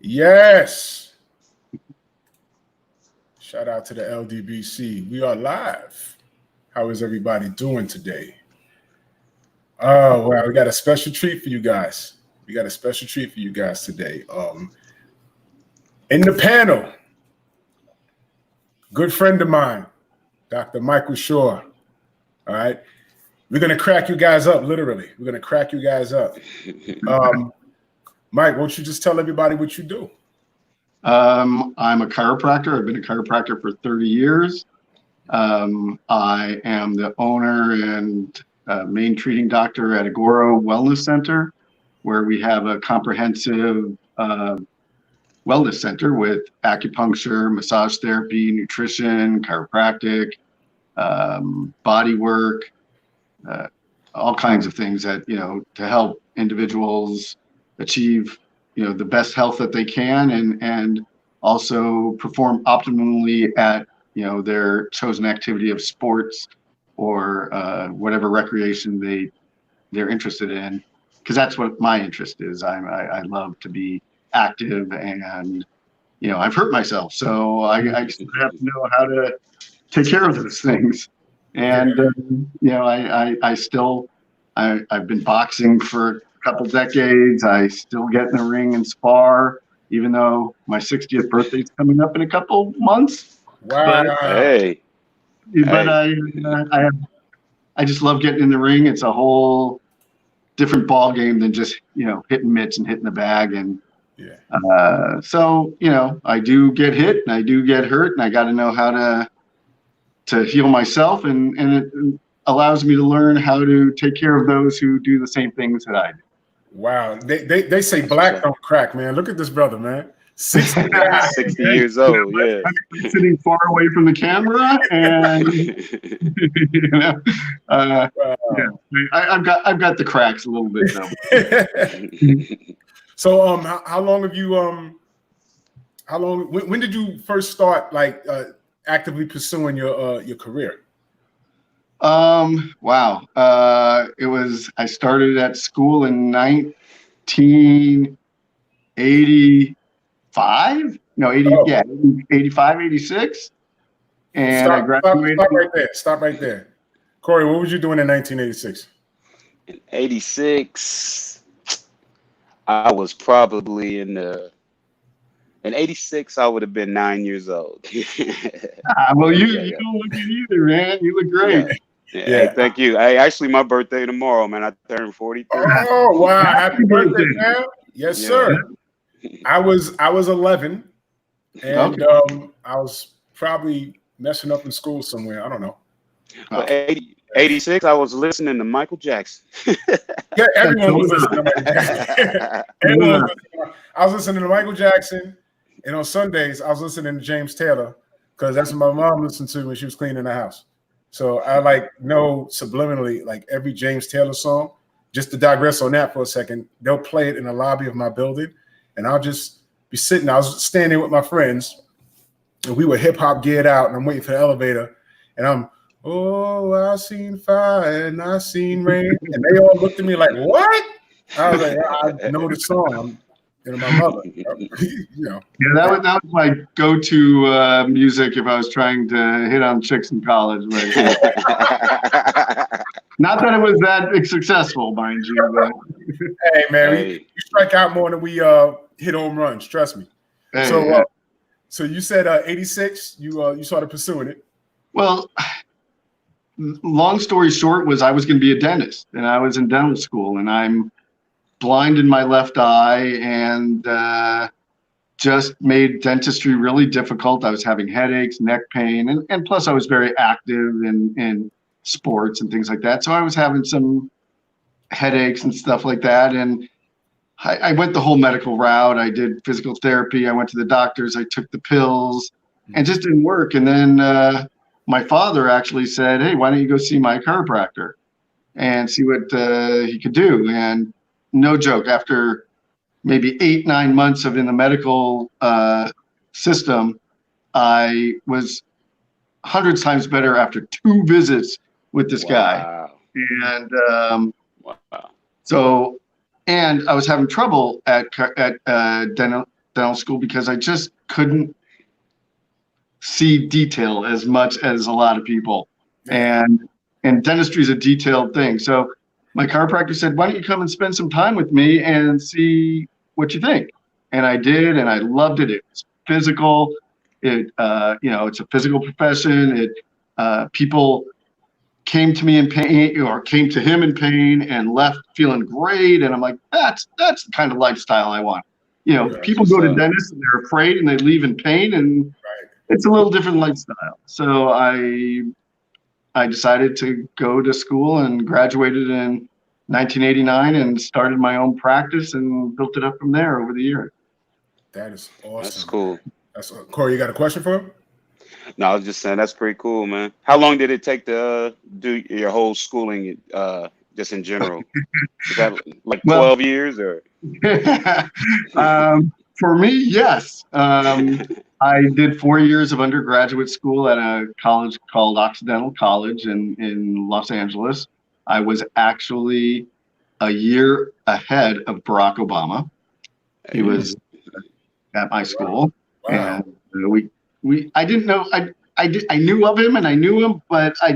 Yes. Shout out to the LDBC. We are live. How is everybody doing today? Oh, wow. We got a special treat for you guys. We got a special treat for you guys today. In the panel, good friend of mine, Dr. Michael Shaw. All right. We're going to crack you guys up, literally. We're going to crack you guys up. Mike, won't you just tell everybody what you do? I'm a chiropractor. I've been a chiropractor for 30 years. I am the owner and main treating doctor at Agoro Wellness Center, where we have a comprehensive wellness center with acupuncture, massage therapy, nutrition, chiropractic, body work, all kinds of things that, to help individuals achieve the best health that they can and also perform optimally at their chosen activity of sports or whatever recreation they're interested in, because that's what my interest is. I love to be active, and I've hurt myself, so I have to know how to take care of those things. And I've been boxing for couple decades. I still get in the ring and spar, even though my 60th birthday is coming up in a couple months. Wow. But I just love getting in the ring. It's a whole different ball game than just hitting mitts and hitting the bag. And so I do get hit and I do get hurt, and I got to know how to heal myself, and it allows me to learn how to take care of those who do the same things that I do. Wow. They say black don't crack, man. Look at this brother, man. 60 years old, yeah. I'm sitting far away from the camera, and I've got the cracks a little bit though. So how long have you when did you first start actively pursuing your career? Wow. I started at school in 1985. No, 85, 86. And I graduated. Stop right there. Corey, what was you doing in 1986? In 86, I was probably in 86, I would have been 9 years old. Well, you don't look it either, man. You look great. Yeah. Hey, thank you. Hey, actually, my birthday tomorrow, man. I turned 43. Oh, wow. Happy birthday, man. Yes, sir. I was 11, and I was probably messing up in school somewhere. I don't know. But 86, I was listening to Michael Jackson. Yeah, everyone was listening to Michael Jackson. I was listening to Michael Jackson, and on Sundays, I was listening to James Taylor, because that's what my mom listened to when she was cleaning the house. So I know subliminally every James Taylor song. Just to digress on that for a second, they'll play it in the lobby of my building, and I'll just be sitting. I was standing with my friends, and we were hip hop geared out, and I'm waiting for the elevator, and I'm, oh, I seen fire and I seen rain, and they all looked at me like, what? I was like, I know the song. My mother, Yeah, that was my go-to music if I was trying to hit on chicks in college. Not that it was that successful, mind you. But. Hey, man, you strike out more than we hit home runs. Trust me. Hey, so you said 86. You started pursuing it. Well, long story short was I was going to be a dentist, and I was in dental school, and I'm blind in my left eye, and just made dentistry really difficult. I was having headaches, neck pain, and plus I was very active in sports and things like that. So I was having some headaches and stuff like that. And I went the whole medical route. I did physical therapy. I went to the doctors. I took the pills, and just didn't work. And then my father actually said, hey, why don't you go see my chiropractor and see what he could do? And no joke, after maybe 8-9 months of in the medical system, I was hundreds times better after 2 visits with this guy. And so, and I was having trouble at dental school because I just couldn't see detail as much as a lot of people. And dentistry is a detailed thing. So my chiropractor said, why don't you come and spend some time with me and see what you think? And I did, and I loved it. It was physical. It's a physical profession. People came to me in pain or came to him in pain and left feeling great. And I'm like, that's the kind of lifestyle I want. People go to dentists and they're afraid and they leave in pain, and it's a little different lifestyle. So I decided to go to school and graduated in 1989 and started my own practice and built it up from there over the years. That is awesome. That's cool. Corey, you got a question for him? No, I was just saying that's pretty cool, man. How long did it take to do your whole schooling, just in general? Is that like 12 years or? For me, yes. I did 4 years of undergraduate school at a college called Occidental College in Los Angeles. I was actually a year ahead of Barack Obama. He was at my school. Wow. And I didn't know, I knew of him and I knew him, but I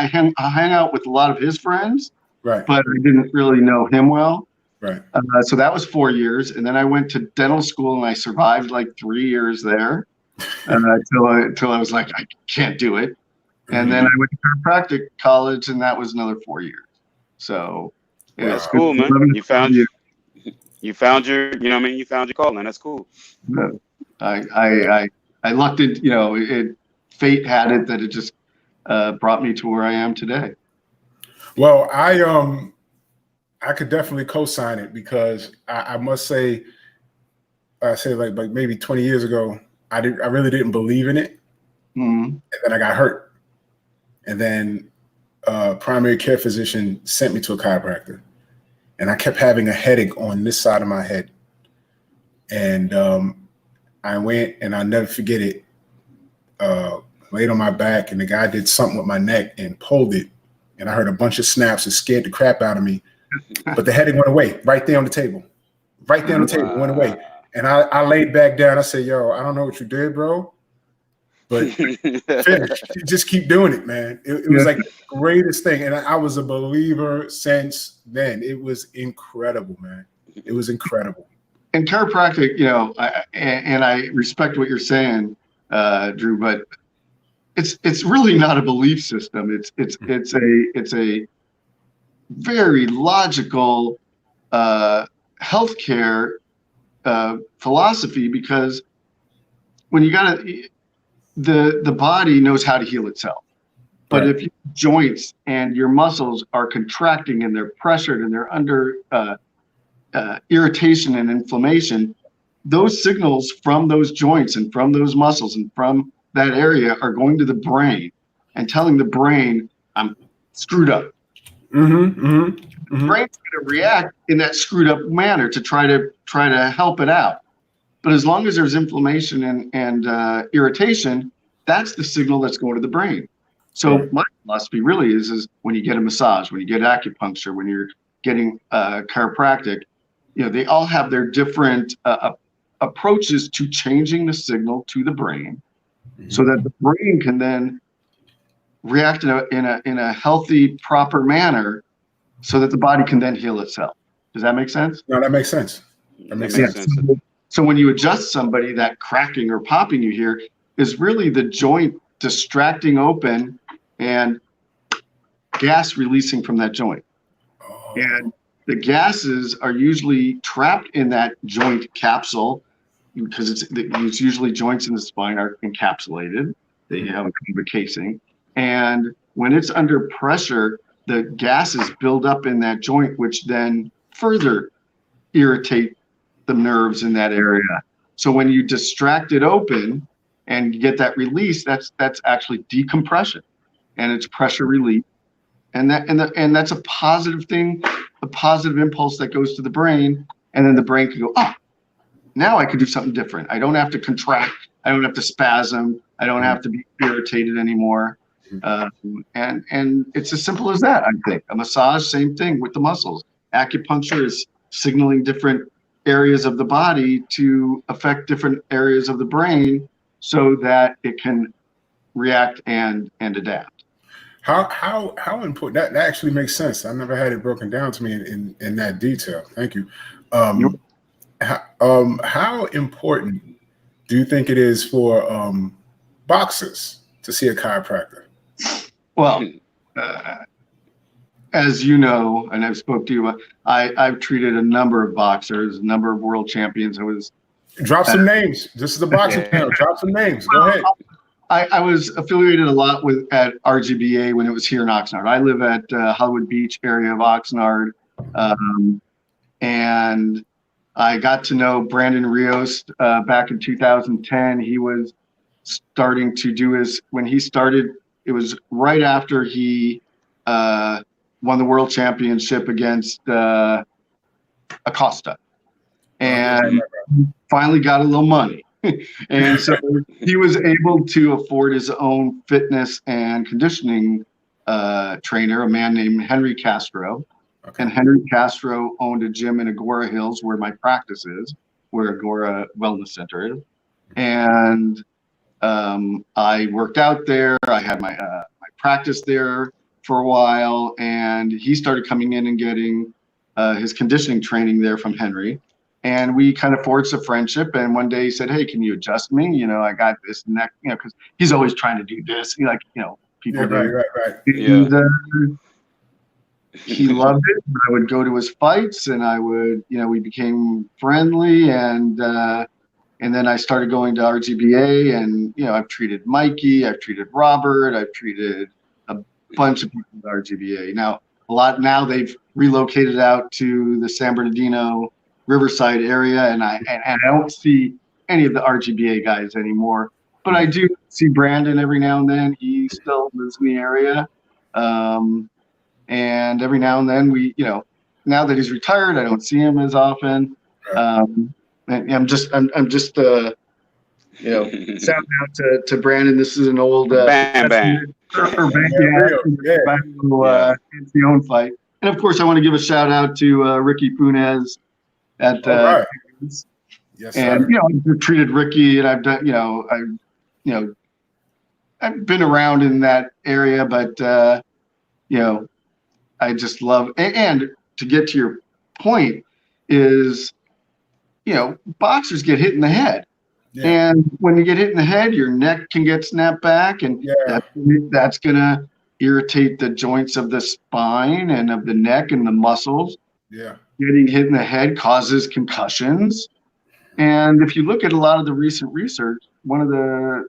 hung out with a lot of his friends, right? But I didn't really know him well. Right. So that was 4 years. And then I went to dental school and I survived like 3 years there until I was like, I can't do it. And then I went to chiropractic college and that was another 4 years. So yeah, it's cool, man. You found your, you found your calling. That's cool. I lucked it, fate had it that it just brought me to where I am today. Well, I could definitely co-sign it because I must say, like maybe 20 years ago, I really didn't believe in it. Mm-hmm. And then I got hurt. And then a primary care physician sent me to a chiropractor. And I kept having a headache on this side of my head. And I went, and I'll never forget it, laid on my back, and the guy did something with my neck and pulled it. And I heard a bunch of snaps. It scared the crap out of me. But the headache went away right there on the table. Right there on the table, went away. And I laid back down. I said, yo, I don't know what you did, bro, but finish. Just keep doing it, man. It was like the greatest thing. And I was a believer since then. It was incredible, man. It was incredible. And chiropractic, I respect what you're saying, Drew, but it's really not a belief system. It's a very logical healthcare philosophy, because when the body knows how to heal itself. But if your joints and your muscles are contracting and they're pressured and they're under irritation and inflammation, those signals from those joints and from those muscles and from that area are going to the brain and telling the brain, I'm screwed up. The brain's going to react in that screwed up manner to try to help it out. But as long as there's inflammation and irritation, that's the signal that's going to the brain. So my philosophy really is when you get a massage, when you get acupuncture, when you're getting chiropractic, they all have their different approaches to changing the signal to the brain, so that the brain can then react in a healthy, proper manner, so that the body can then heal itself. Does that make sense? No, that makes sense. That makes sense. So when you adjust somebody, that cracking or popping you hear is really the joint distracting open and gas releasing from that joint. Oh. And the gases are usually trapped in that joint capsule, because it's usually joints in the spine are encapsulated. They have a kind of a casing. And when it's under pressure, the gases build up in that joint, which then further irritate the nerves in that area. So when you distract it open and you get that release, that's actually decompression, and it's pressure relief. And that's a positive thing, a positive impulse that goes to the brain, and then the brain can go, oh, now I could do something different. I don't have to contract. I don't have to spasm. I don't have to be irritated anymore. And it's as simple as that, I think. A massage, same thing with the muscles. Acupuncture is signaling different areas of the body to affect different areas of the brain so that it can react and adapt. How important that actually makes sense. I never had it broken down to me in that detail. Thank you. How important do you think it is for boxers to see a chiropractor? Well, as you know, and I've spoke to you, I've treated a number of boxers, a number of world champions. Drop some names. This is the boxing panel. Drop some names. Go ahead. I was affiliated a lot at RGBA when it was here in Oxnard. I live at Hollywood Beach area of Oxnard, and I got to know Brandon Rios back in 2010. He was starting to do when he started, it was right after he won the world championship against Acosta, and finally got a little money. And so he was able to afford his own fitness and conditioning trainer, a man named Henry Castro. Okay. And Henry Castro owned a gym in Agora Hills where my practice is, where Agora Wellness Center is. And I worked out there. I had my practice there for a while, and he started coming in and getting his conditioning training there from Henry. And we kind of forged a friendship. And one day he said, "Hey, can you adjust me? You know, I got this neck, you know," because he's always trying to do this, like, you know, people do. Right. And, he loved it. I would go to his fights, and I would, you know, we became friendly, and then I started going to RGBA, and, you know, I've treated Mikey, I've treated Robert, I've treated a bunch of people at RGBA. Now they've relocated out to the San Bernardino Riverside area, and I don't see any of the RGBA guys anymore, but I do see Brandon every now and then. He still lives in the area, and every now and then we, you know, now that he's retired, I don't see him as often. And I'm just you know, shouting out to Brandon. This is an old Bam. own fight. And of course, I want to give a shout out to Ricky Funes at Yes, and sir. You know, I've treated Ricky, and I've done, you know, I've been around in that area, but you know, I just love, and to get to your point is, you know, boxers get hit in the head. Yeah. And when you get hit in the head, your neck can get snapped back, and that's going to irritate the joints of the spine and of the neck and the muscles. Yeah. Getting hit in the head causes concussions. And if you look at a lot of the recent research, one of the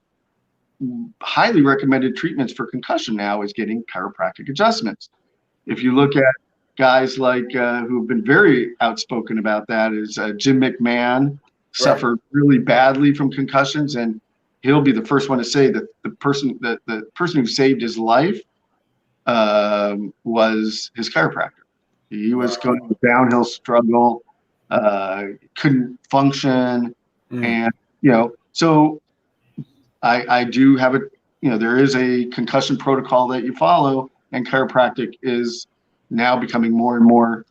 highly recommended treatments for concussion now is getting chiropractic adjustments. If you look at guys like who have been very outspoken about that, is Jim McMahon suffered really badly from concussions, and he'll be the first one to say that the person who saved his life was his chiropractor. He was going through a downhill struggle, couldn't function, and you know, so I do have a, you know, there is a concussion protocol that you follow, and chiropractic is now becoming more and more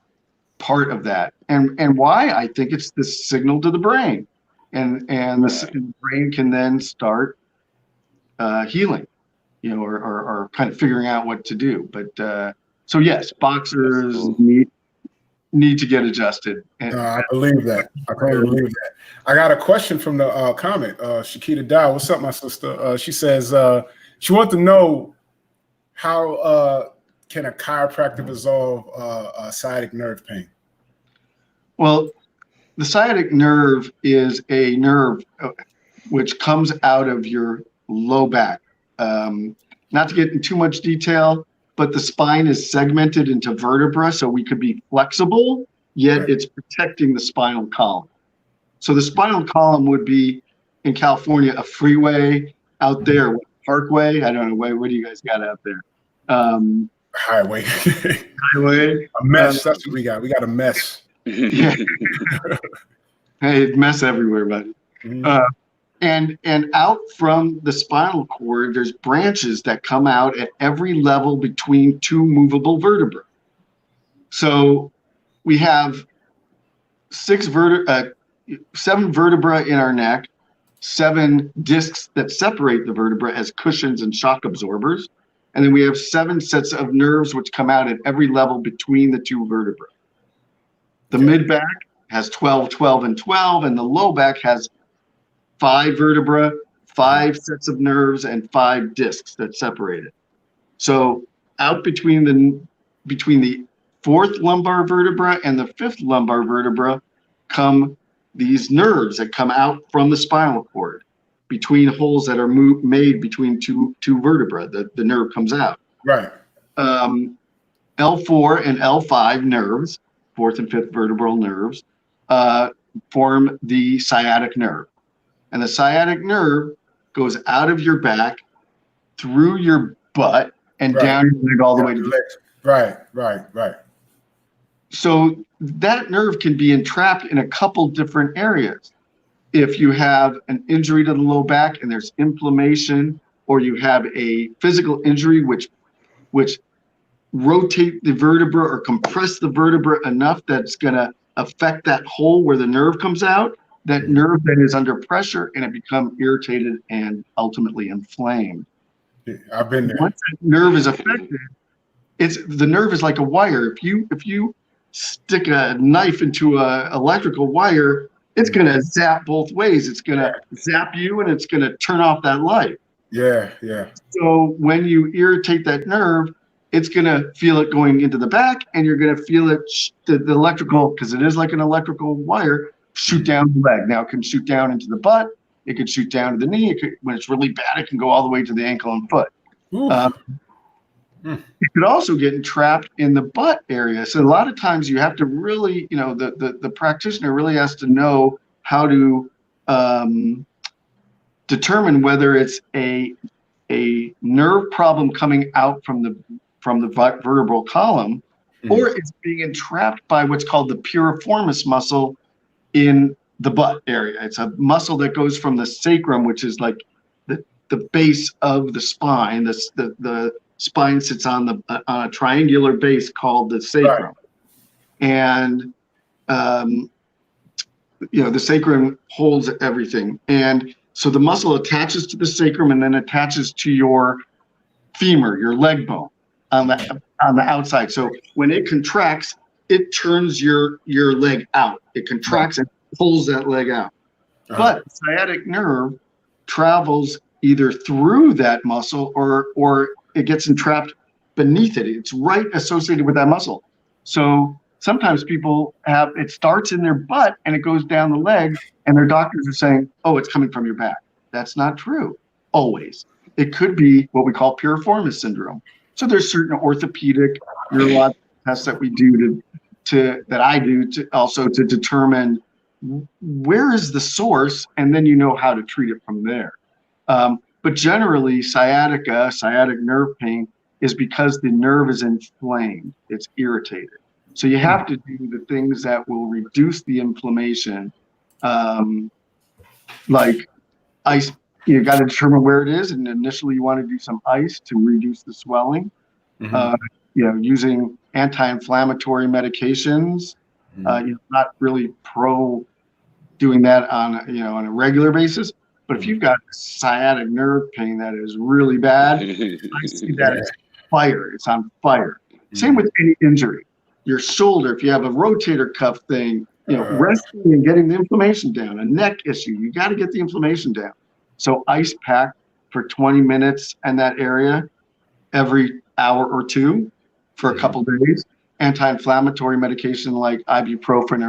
part of that. And why? I think it's the signal to the brain, and the brain can then start healing, you know, or kind of figuring out what to do. But so yes, boxers need to get adjusted. I believe that. I totally believe that. I got a question from the comment. Shakita Dow, what's up, my sister? She says she wants to know how can a chiropractor resolve sciatic nerve pain? Well, the sciatic nerve is a nerve which comes out of your low back. Not to get in too much detail, but the spine is segmented into vertebra, so we could be flexible, yet it's protecting the spinal column. So the spinal column would be, in California, a freeway. Out there, parkway. I don't know. What do you guys got out there? Highway. Highway. A mess. That's what we got. We got a mess. Yeah. Hey, mess everywhere, buddy. And out from the spinal cord, there's branches that come out at every level between two movable vertebrae. So we have 7 vertebrae in our neck, 7 discs that separate the vertebra as cushions and shock absorbers. And then we have 7 sets of nerves which come out at every level between the 2 vertebrae. The mid back has 12, 12, and 12, and the low back has 5 vertebrae, 5 sets of nerves, and 5 discs that separate it. So out between the 4th lumbar vertebra and the 5th lumbar vertebra come these nerves that come out from the spinal cord between holes that are made between two vertebrae. The nerve comes out. Right. L4 and L5 nerves, 4th and 5th vertebral nerves, form the sciatic nerve. And the sciatic nerve goes out of your back, through your butt, and down your leg all the way to the legs. Right. So that nerve can be entrapped in a couple different areas. If you have an injury to the low back and there's inflammation, or you have a physical injury which rotate the vertebra or compress the vertebra enough that's going to affect that hole where the nerve comes out, that nerve then is under pressure and it becomes irritated and ultimately inflamed. I've been there. Once that nerve is affected, the nerve is like a wire. If you stick a knife into a electrical wire, it's going to zap both ways. It's going to zap you and it's going to turn off that light. Yeah. So when you irritate that nerve, it's going to feel it going into the back, and you're going to feel it, the electrical, because it is like an electrical wire, shoot down the leg. Now it can shoot down into the butt. It could shoot down to the knee. When it's really bad, it can go all the way to the ankle and foot. It could also get entrapped in the butt area. So a lot of times you have to really, the practitioner really has to know how to determine whether it's a nerve problem coming out from the vertebral column, or it's being entrapped by what's called the piriformis muscle in the butt area. It's a muscle that goes from the sacrum, which is like the base of the spine. The spine sits on a triangular base called the sacrum. And the sacrum holds everything. And so the muscle attaches to the sacrum and then attaches to your femur, your leg bone on the outside. So when it contracts, it turns your leg out. It contracts and pulls that leg out. But sciatic nerve travels either through that muscle or it gets entrapped beneath it. It's right associated with that muscle. So sometimes people it starts in their butt and it goes down the leg, and their doctors are saying, oh, it's coming from your back. That's not true, always. It could be what we call piriformis syndrome. So there's certain orthopedic, neurological tests that we do that I do to determine where is the source, and then you know how to treat it from there. But generally, sciatic nerve pain is because the nerve is inflamed. It's irritated. So you have to do the things that will reduce the inflammation, like ice. You got to determine where it is, and initially you want to do some ice to reduce the swelling. Using anti-inflammatory medications. Not really pro doing that on a regular basis. But if you've got sciatic nerve pain that is really bad, I see that as fire. It's on fire. Same with any injury. Your shoulder, if you have a rotator cuff thing, resting and getting the inflammation down. A neck issue, you got to get the inflammation down. So ice pack for 20 minutes in that area every hour or two for a couple days. Anti-inflammatory medication like ibuprofen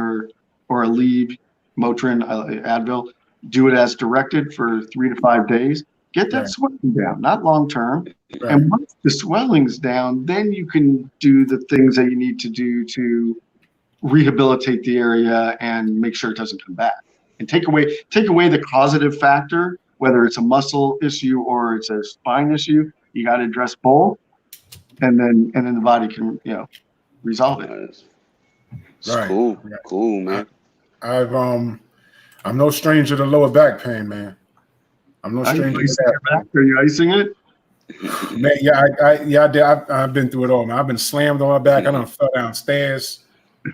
or Aleve, Motrin, Advil. Do it as directed for 3 to 5 days. Get that swelling down, not long term. And once the swelling's down, then you can do the things that you need to do to rehabilitate the area and make sure it doesn't come back. And take away the causative factor, whether it's a muscle issue or it's a spine issue. You got to address both, and then the body can resolve it. Cool, man. I'm no stranger to lower back pain, man. I'm no stranger to that. Are you icing it? Man, I did. I've been through it all, man. I've been slammed on my back. I done fell downstairs.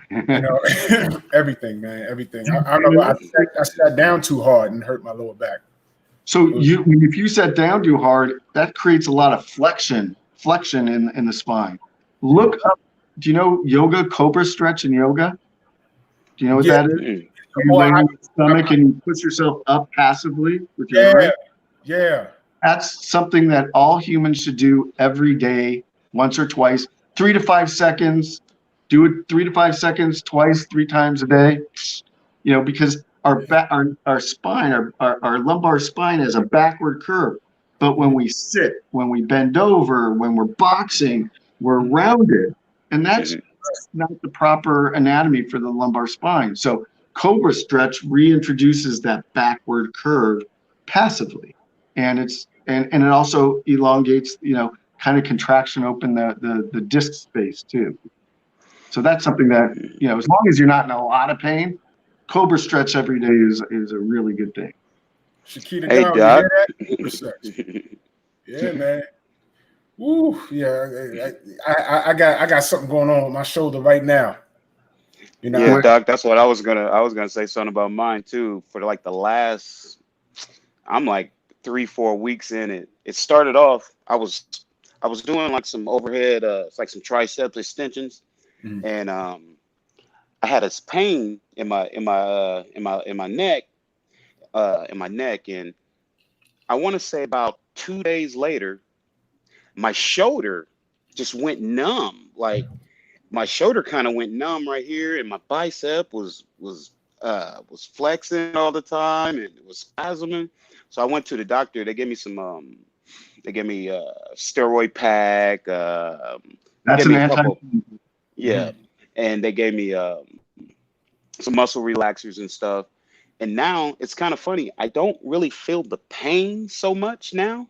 You know, everything, man, everything. I remember I sat down too hard and hurt my lower back. So if you sat down too hard, that creates a lot of flexion in the spine. Look up. Do you know yoga, cobra stretch in yoga? Do you know what that is? You lay on your stomach and you push yourself up passively with your right. Yeah. That's something that all humans should do every day, once or twice, 3 to 5 seconds. Do it 3 to 5 seconds, twice, 3 times a day. You know, because our spine, our lumbar spine has a backward curve. But when we sit, when we bend over, when we're boxing, we're rounded. And that's not the proper anatomy for the lumbar spine. So cobra stretch reintroduces that backward curve passively. And it also elongates, you know, kind of contraction open the disc space too. So that's something that, you know, as long as you're not in a lot of pain, cobra stretch every day is a really good thing. Shakita, hey, Doc. You hear that? Yeah, man. Woo, yeah. I got something going on with my shoulder right now. You know, yeah, Doc. That's what I was gonna say something about mine too. For like the last, I'm like 3-4 weeks in it. It started off. I was doing like some overhead, like some triceps extensions, and I had this pain in my neck, and I want to say about 2 days later, my shoulder just went numb. Like my shoulder kind of went numb right here, and my bicep was flexing all the time, and it was spasming. So I went to the doctor. They gave me some steroid pack. That's an anti. Yeah, and they gave me some muscle relaxers and stuff. And now it's kind of funny. I don't really feel the pain so much now,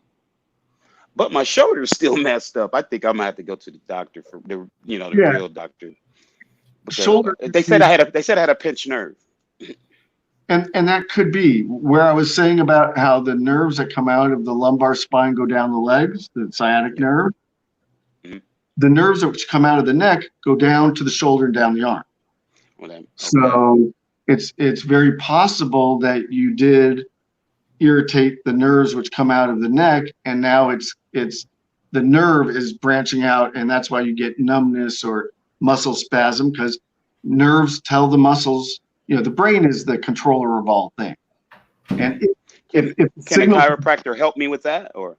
but my shoulder's still messed up. I think I'm gonna have to go to the doctor for the real doctor. Shoulder. They said I had a pinched nerve. And that could be where I was saying about how the nerves that come out of the lumbar spine go down the legs, the sciatic nerve. The nerves that come out of the neck go down to the shoulder and down the arm. Okay. So it's very possible that you did irritate the nerves which come out of the neck, and now it's the nerve is branching out, and that's why you get numbness or muscle spasm, because nerves tell the muscles, you know, the brain is the controller of all things. And if can a chiropractor help me with that, or?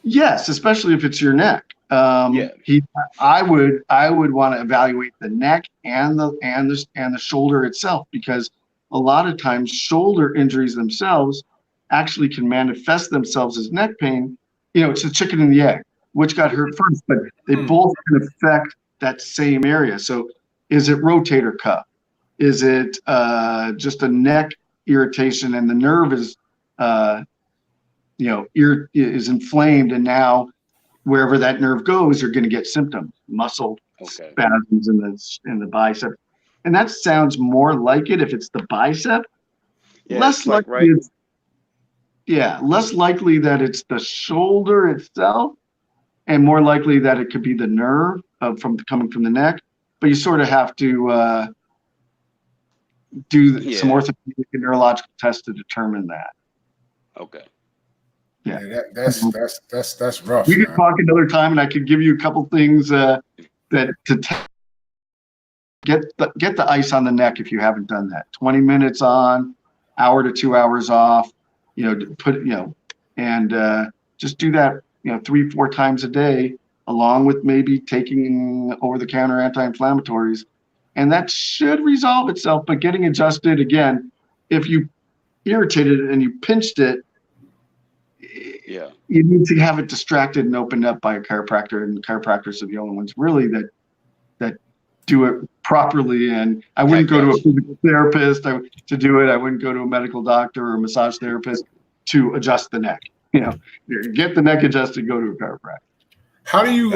Yes, especially if it's your neck. I would want to evaluate the neck and the shoulder itself, because a lot of times shoulder injuries themselves actually can manifest themselves as neck pain. You know, it's the chicken and the egg, which got hurt first, but they both can affect that same area. So is it rotator cuff? Is it just a neck irritation and the nerve is is inflamed, and now wherever that nerve goes, you're going to get symptoms, muscle spasms in the bicep. And that sounds more like it if it's the bicep. Yeah, less likely that it's the shoulder itself, and more likely that it could be the nerve coming from the neck. But you sort of have to do some orthopedic and neurological tests to determine that. Okay. Yeah, that's rough. We could talk another time, and I could give you a couple things get the ice on the neck if you haven't done that. 20 minutes on, hour to 2 hours off. And just do that, 3-4 times a day, along with maybe taking over-the-counter anti-inflammatories, and that should resolve itself. But getting adjusted again, if you irritated it and you pinched it, you need to have it distracted and opened up by a chiropractor, and chiropractors are the only ones really that do it properly. And I wouldn't go to a physical therapist to do it. I wouldn't go to a medical doctor or a massage therapist to adjust the neck. Get the neck adjusted, go to a chiropractor. How do you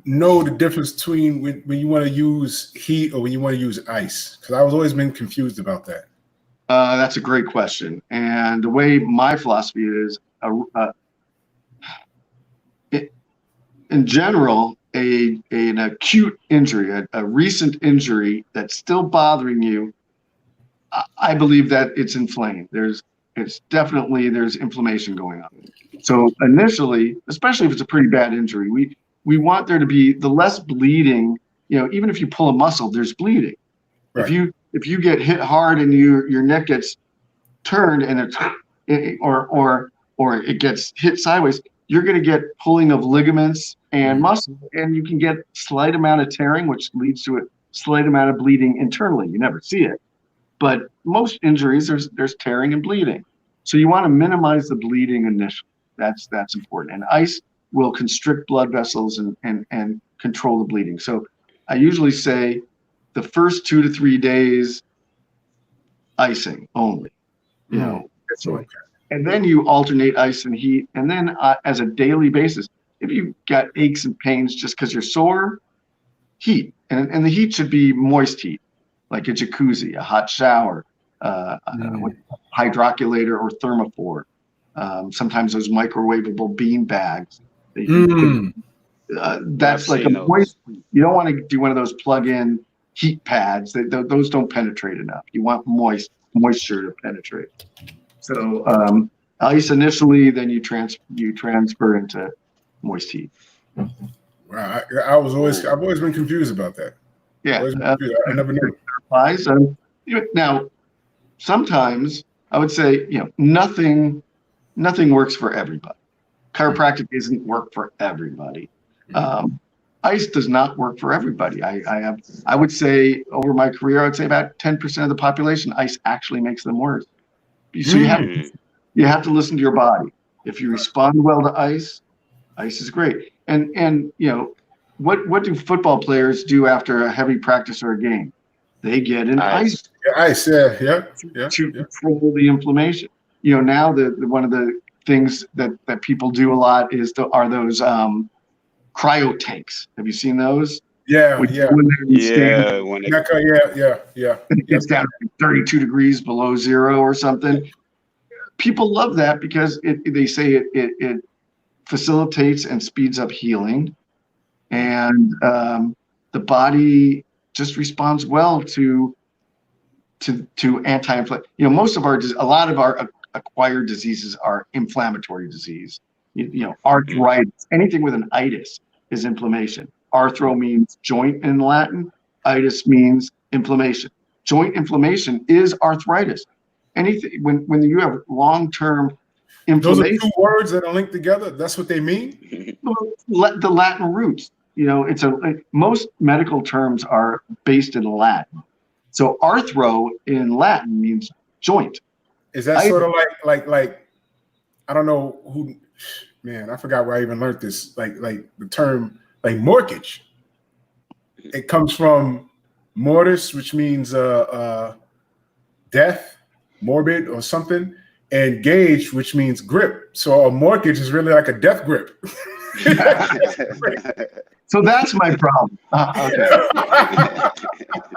know the difference between when you want to use heat or when you want to use ice? Because I've always been confused about that. That's a great question. And the way my philosophy is, in general, an acute injury, a recent injury that's still bothering you, I believe that it's inflamed. There's inflammation going on. So initially, especially if it's a pretty bad injury, we want there to be the less bleeding. Even if you pull a muscle, there's bleeding. Right. If you get hit hard and your neck gets turned and or it gets hit sideways, you're going to get pulling of ligaments and muscle, and you can get slight amount of tearing, which leads to a slight amount of bleeding internally. You never see it, but most injuries there's tearing and bleeding. So you want to minimize the bleeding initially. That's important. And ice will constrict blood vessels and control the bleeding. So I usually say the first 2 to 3 days icing only. And then you alternate ice and heat. And then as a daily basis, if you've got aches and pains just because you're sore, heat. And the heat should be moist heat, like a jacuzzi, a hot shower, hydroculator or thermofor. Sometimes those microwavable bean bags. That's like a moist. You don't want to do one of those plug-in heat pads. Those don't penetrate enough. You want moisture to penetrate. So ice initially, then you transfer into moist heat. Wow, I've always been confused about that. Yeah, I never knew. Applies. Now, sometimes I would say nothing works for everybody. Chiropractic doesn't work for everybody. Ice does not work for everybody. I would say over my career, I would say about 10% of the population, ice actually makes them worse. So you have to listen to your body. If you respond well to ice is great. And what do football players do after a heavy practice or a game? They get in ice. Ice, yeah. To control the inflammation. Now one of the things that people do a lot are those cryo tanks. Have you seen those? Yeah. When it gets down to 32 degrees below zero or something. People love that because they say it facilitates and speeds up healing, and the body just responds well to anti-inflammatory. A lot of our acquired diseases are inflammatory disease. Arthritis, anything with an itis is inflammation. Arthro means joint in Latin. Itis means inflammation. Joint inflammation is arthritis. Anything when you have long-term inflammation. Those are two words that are linked together. That's what they mean. The Latin roots. Most medical terms are based in Latin. So arthro in Latin means joint. Is that sort of like I don't know who, man, I forgot where I even learned this. Like the term like mortgage. It comes from mortis, which means death, morbid or something, and gauge, which means grip. So a mortgage is really like a death grip. So that's my problem. Okay.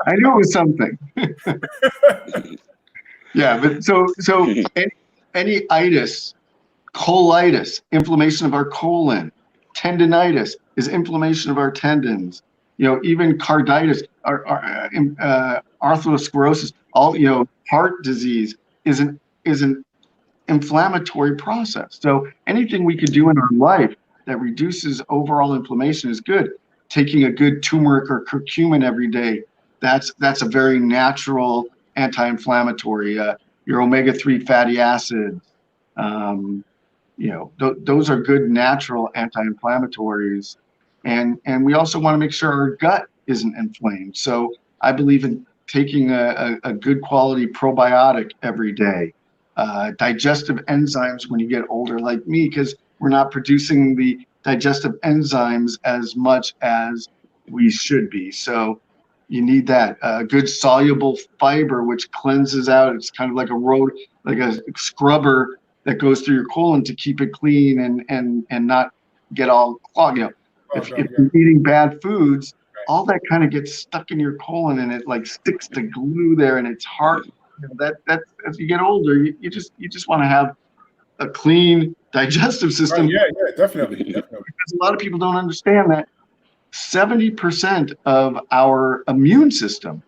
I knew it was something. Yeah, but so any itis, colitis, inflammation of our colon, tendinitis is inflammation of our tendons. Even carditis, arthrosclerosis, all heart disease is an inflammatory process. So anything we could do in our life that reduces overall inflammation is good. Taking a good turmeric or curcumin every day, that's a very natural anti-inflammatory. Your omega-3 fatty acids, those are good natural anti-inflammatories. And we also want to make sure our gut isn't inflamed. So I believe in taking a good quality probiotic every day. Digestive enzymes when you get older like me, because we're not producing the digestive enzymes as much as we should be. So you need that good soluble fiber, which cleanses out. It's kind of like a scrubber that goes through your colon to keep it clean and not get all clogged. If you're eating bad foods, all that kind of gets stuck in your colon and it like sticks to glue there, and it's hard. That as you get older, you just want to have a clean digestive system. Yeah, definitely. Because a lot of people don't understand that 70% of our immune system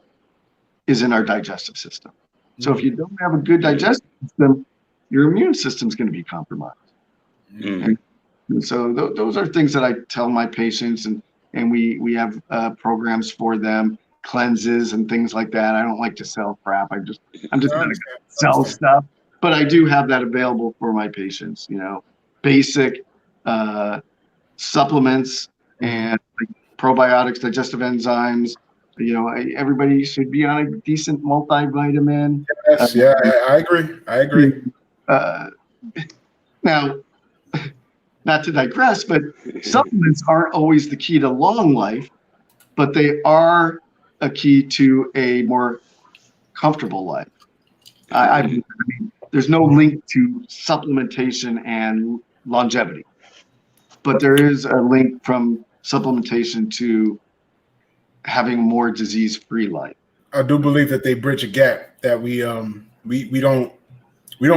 is in our digestive system. So if you don't have a good digestive system, your immune system is going to be compromised. And so those are things that I tell my patients, and we have programs for them, cleanses and things like that. I don't like to sell crap. I'm just not going to sell stuff, but I do have that available for my patients. Basic supplements and probiotics, digestive enzymes. Everybody should be on a decent multivitamin. Yes, I agree. Now, not to digress, but supplements aren't always the key to long life, but they are a key to a more comfortable life. I mean, there's no link to supplementation and longevity, but there is a link from supplementation to having a more disease-free life. I do believe that they bridge a gap that we don't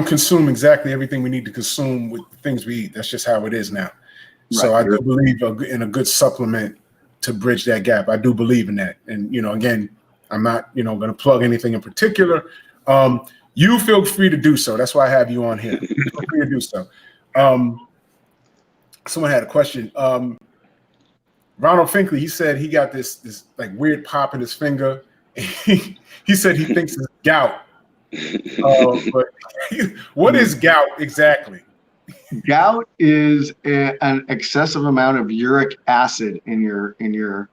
consume exactly everything we need to consume with the things we eat. That's just how it is now. Right. So I do believe in a good supplement to bridge that gap. I do believe in that. And again, I'm not going to plug anything in particular. You feel free to do so. That's why I have you on here. Feel free to do so. Someone had a question. Ronald Finkley, he said he got this like weird pop in his finger. He said he thinks it's gout. But what is gout exactly? Gout is an excessive amount of uric acid in your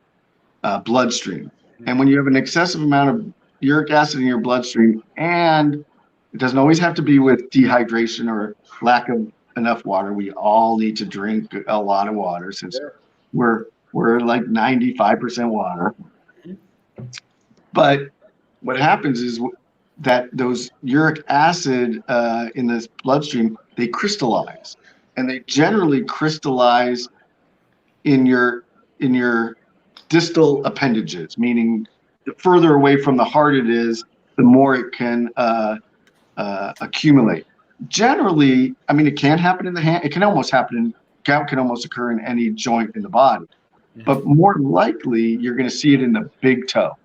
bloodstream. And when you have an excessive amount of uric acid in your bloodstream, and it doesn't always have to be with dehydration or lack of enough water. We all need to drink a lot of water since we're like 95% water. But what happens is that those uric acid in this bloodstream, they crystallize, and they generally crystallize in your distal appendages, meaning the further away from the heart it is, the more it can accumulate. Generally, I mean, it can happen in the hand. It can almost happen gout can almost occur in any joint in the body, but more likely you're going to see it in the big toe,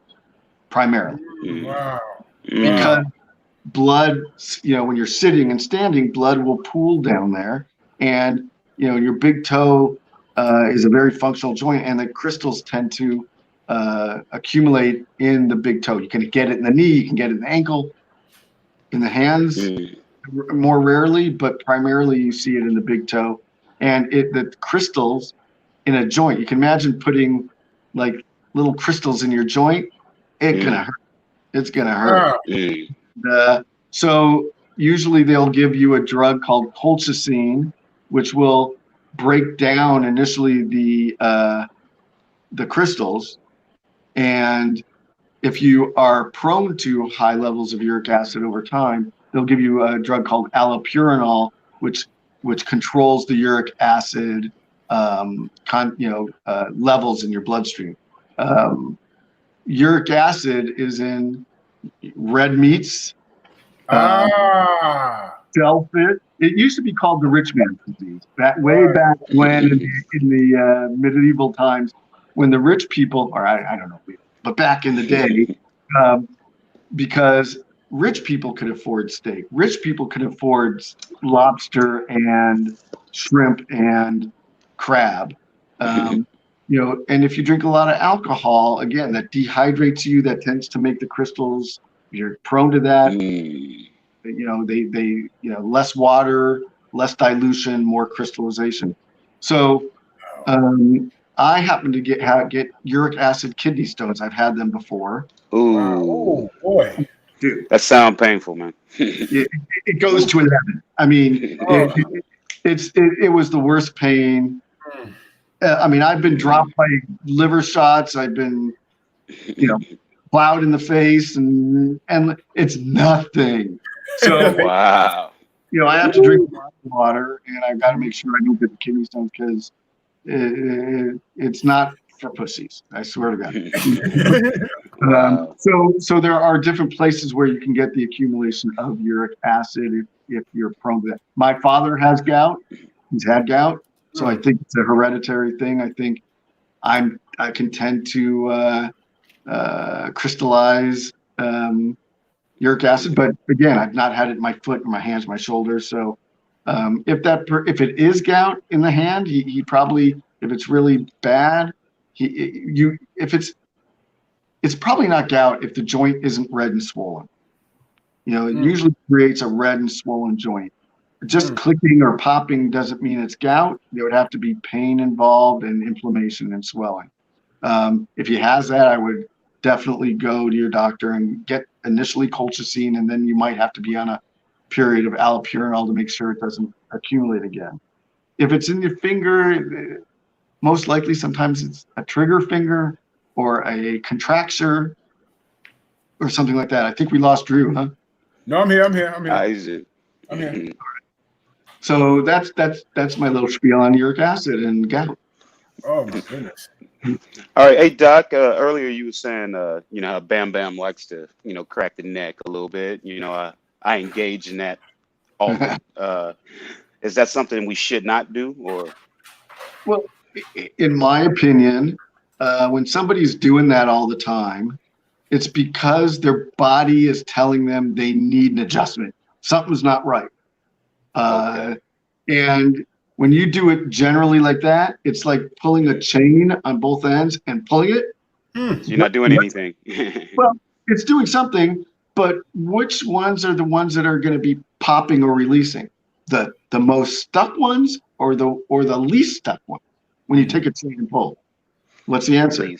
primarily. Wow. Because blood, when you're sitting and standing, blood will pool down there, and your big toe is a very functional joint, and the crystals tend to accumulate in the big toe. You can get it in the knee, you can get it in the ankle, in the hands, more rarely, but primarily you see it in the big toe. And the crystals in a joint, you can imagine putting like little crystals in your joint. It's gonna hurt. It's gonna hurt. So usually they'll give you a drug called colchicine, which will break down initially the crystals. And if you are prone to high levels of uric acid over time, they'll give you a drug called allopurinol, which controls the uric acid levels in your bloodstream. Uric acid is in red meats, shellfish. It used to be called the rich man's disease. Way back when in the medieval times, when the rich people, or I don't know, but back in the day, because rich people could afford steak, rich people could afford lobster and shrimp and crab. And if you drink a lot of alcohol, again, that dehydrates you, that tends to make the crystals, you're prone to that. They less water, less dilution, more crystallization. So I happen to get uric acid kidney stones. I've had them before. Ooh. Wow. Oh boy. Dude, that sounds painful, man. it goes to 11. I mean, it was the worst pain. I've been dropped by liver shots. I've been, plowed in the face, and it's nothing. So wow. I have to drink a lot of water, and I've got to make sure I don't get the kidney stones because it's not for pussies. I swear to God. So there are different places where you can get the accumulation of uric acid if you're prone to that. My father has gout. He's had gout. So I think it's a hereditary thing. I think I can tend to crystallize uric acid, but again, I've not had it in my foot, or my hands, my shoulders. So if it is gout in the hand, he probably, if it's really bad, it's probably not gout if the joint isn't red and swollen. It usually creates a red and swollen joint. Just clicking or popping doesn't mean it's gout. There would have to be pain involved and inflammation and swelling. If he has that, I would definitely go to your doctor and get initially colchicine, and then you might have to be on a period of allopurinol to make sure it doesn't accumulate again. If it's in your finger, most likely sometimes it's a trigger finger or a contracture or something like that. I think we lost Drew, huh? No, I'm here. I'm here. So that's my little spiel on uric acid and gout. Oh my goodness. All right, hey Doc. Earlier you were saying, how Bam Bam likes to, crack the neck a little bit. I engage in that often. Is that something we should not do, or? Well, in my opinion, when somebody's doing that all the time, it's because their body is telling them they need an adjustment. Something's not right. And when you do it generally like that, it's like pulling a chain on both ends and pulling it. So you're not doing anything. Well, it's doing something, but which ones are the ones that are going to be popping or releasing? The most stuck ones or the least stuck ones? When you take a chain and pull, what's the answer?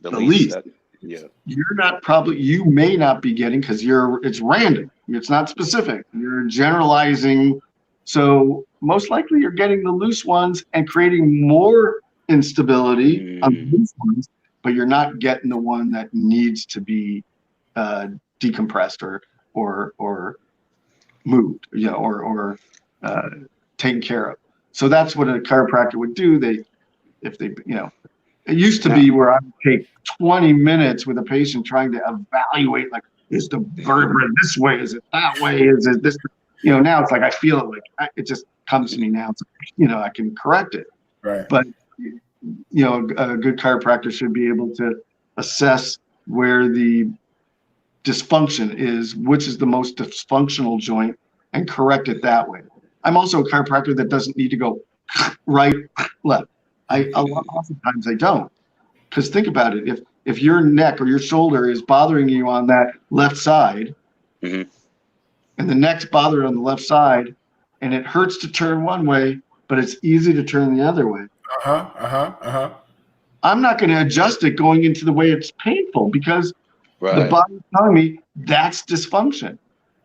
The least. Yeah. You may not be getting, because it's random. It's not specific. You're generalizing. So most likely you're getting the loose ones and creating more instability on the loose ones, but you're not getting the one that needs to be decompressed or moved, or taken care of. So that's what a chiropractor would do. It used to be where I would take 20 minutes with a patient trying to evaluate, like, is the vertebra this way? Is it that way? Is it this? Now it's like I feel it, like it just comes to me now. It's like, I can correct it. Right. But a good chiropractor should be able to assess where the dysfunction is, which is the most dysfunctional joint, and correct it that way. I'm also a chiropractor that doesn't need to go right, left. Oftentimes I don't, because think about it. If your neck or your shoulder is bothering you on that left side, and the neck's bothered on the left side, and it hurts to turn one way, but it's easy to turn the other way. I'm not going to adjust it going into the way it's painful, because the body's telling me that's dysfunction.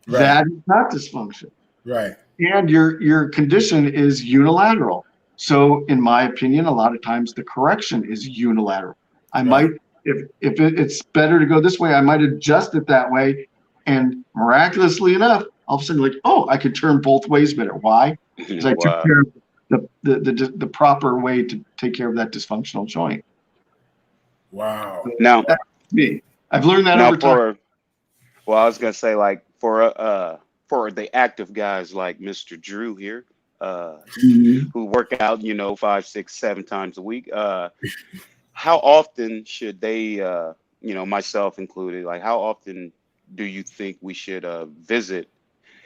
Right. That is not dysfunction. Right. And your condition is unilateral. So in my opinion, a lot of times the correction is unilateral. I might, if it's better to go this way, I might adjust it that way. And miraculously enough, all of a sudden, like, I could turn both ways better. Why? Because I took care of the proper way to take care of that dysfunctional joint. Wow. So now, that's me. I've learned that over time. Well, I was gonna say, like, for the active guys like Mr. Drew here, who work out, 5, 6, 7 times a week, how often should they, myself included, like, how often do you think we should visit,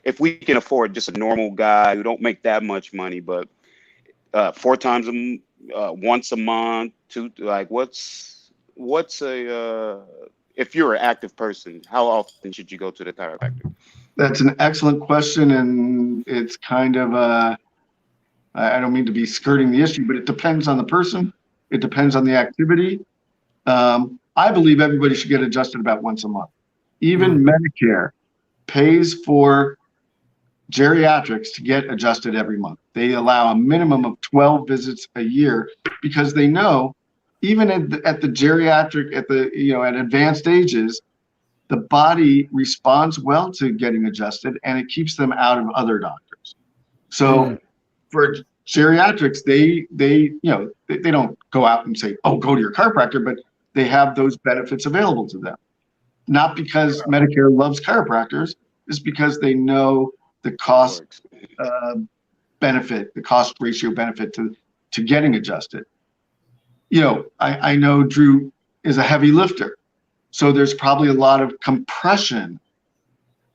if we can afford just a normal guy who don't make that much money, but 4 times once a month, like, what's a if you're an active person, how often should you go to the chiropractor? That's an excellent question, and it's kind of I don't mean to be skirting the issue, but it depends on the person. It depends on the activity. I believe everybody should get adjusted about once a month. Even Medicare pays for geriatrics to get adjusted every month. They allow a minimum of 12 visits a year, because they know even at the geriatric, at advanced ages, the body responds well to getting adjusted, and it keeps them out of other doctors. So for geriatrics, they don't go out and say, go to your chiropractor, but they have those benefits available to them. Not because Medicare loves chiropractors, it's because they know the cost benefit, the cost ratio benefit to getting adjusted. I know Drew is a heavy lifter, so there's probably a lot of compression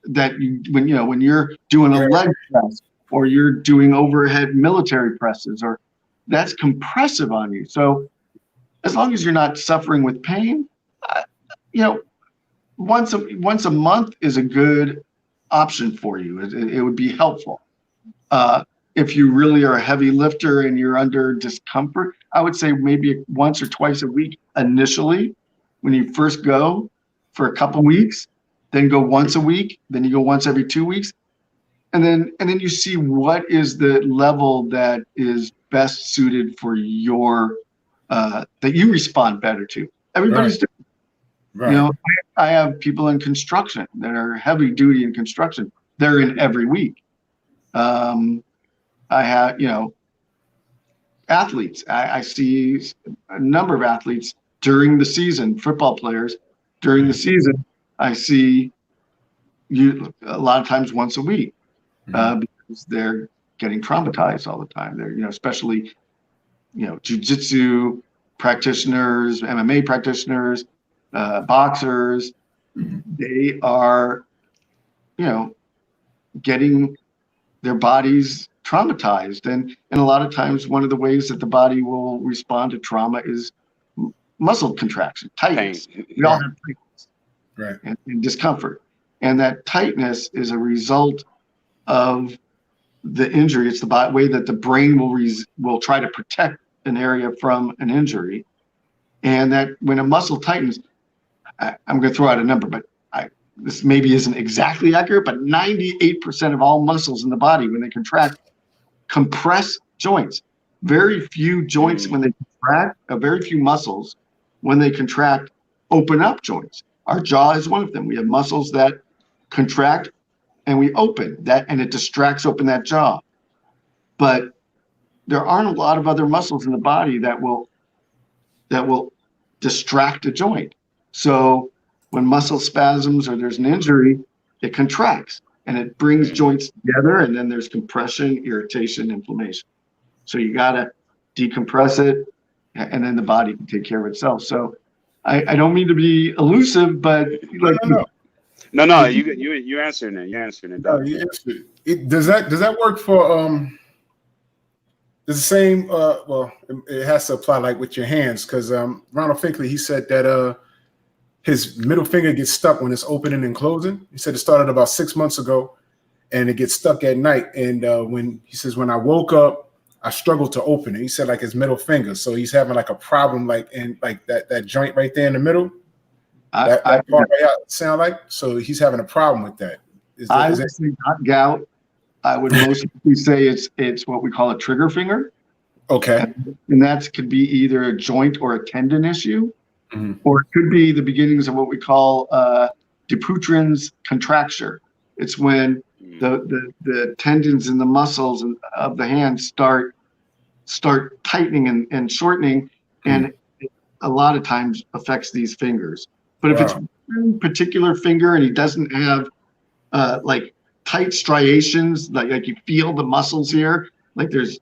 that when you're doing a leg press or you're doing overhead military presses, or that's compressive on you. So as long as you're not suffering with pain, once a month is a good option for you. It would be helpful. If you really are a heavy lifter and you're under discomfort, I would say maybe once or twice a week initially when you first go for a couple weeks, then go once a week, then you go once every 2 weeks. And then you see what is the level that is best suited for your, that you respond better to. Everybody's different. Right. I have people in construction that are heavy duty in construction. They're in every week. I have, athletes. I see a number of athletes during the season, football players during the season. I see a lot of times once a week because they're getting traumatized all the time. They're, especially, jiu-jitsu practitioners, MMA practitioners, boxers. They are, getting their bodies traumatized, and a lot of times one of the ways that the body will respond to trauma is muscle contraction, tightness. We all have tightness, right, and discomfort, and that tightness is a result of the injury. It's the way that the brain will try to protect an area from an injury, and that when a muscle tightens, I'm going to throw out a number, but this maybe isn't exactly accurate, but 98% of all muscles in the body, when they contract, compress joints. Very few joints when they contract, very few muscles when they contract open up joints. Our jaw is one of them. We have muscles that contract and we open that, and it distracts open that jaw. But there aren't a lot of other muscles in the body that will distract a joint. So when muscle spasms or there's an injury, it contracts and it brings joints together, and then there's compression, irritation, inflammation. So you got to decompress it, and then the body can take care of itself. So I don't mean to be elusive, but no, you answering it. You're answering it. No, you answered it. Does that work for the same? Well, it has to apply like with your hands, because Ronald Finkley, he said that his middle finger gets stuck when it's opening and closing. He said it started about 6 months ago, and it gets stuck at night. And when I woke up, I struggled to open it. He said like his middle finger. So he's having like a problem, like in like that joint right there in the middle. That part right out sound like. So he's having a problem with that. I would say not gout. I would mostly say it's what we call a trigger finger. Okay. And that could be either a joint or a tendon issue. Or it could be the beginnings of what we call Dupuytren's contracture. It's when the tendons and the muscles of the hand start tightening and shortening, and it a lot of times affects these fingers. But if it's one particular finger and he doesn't have like tight striations, like you feel the muscles here, like there's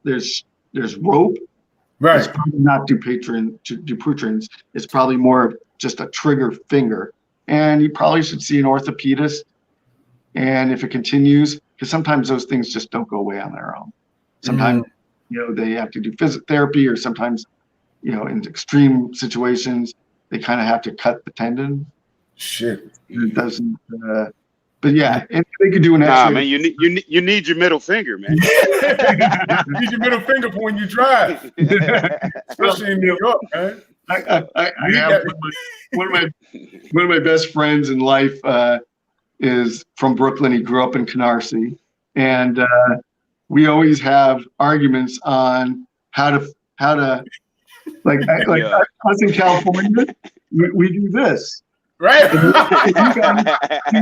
rope. Right. It's probably not Dupuytren's. It's probably more of just a trigger finger. And you probably should see an orthopedist. And if it continues, because sometimes those things just don't go away on their own. Sometimes, they have to do physiotherapy, or sometimes, in extreme situations, they kind of have to cut the tendon. Shit. It doesn't. But yeah, and they could do an X-ray. Man, you need your middle finger, man. You need your middle finger for when you drive, especially in New York, man. I have one of my best friends in life is from Brooklyn. He grew up in Canarsie, and we always have arguments on how to like us in California. We do this. Right. You guys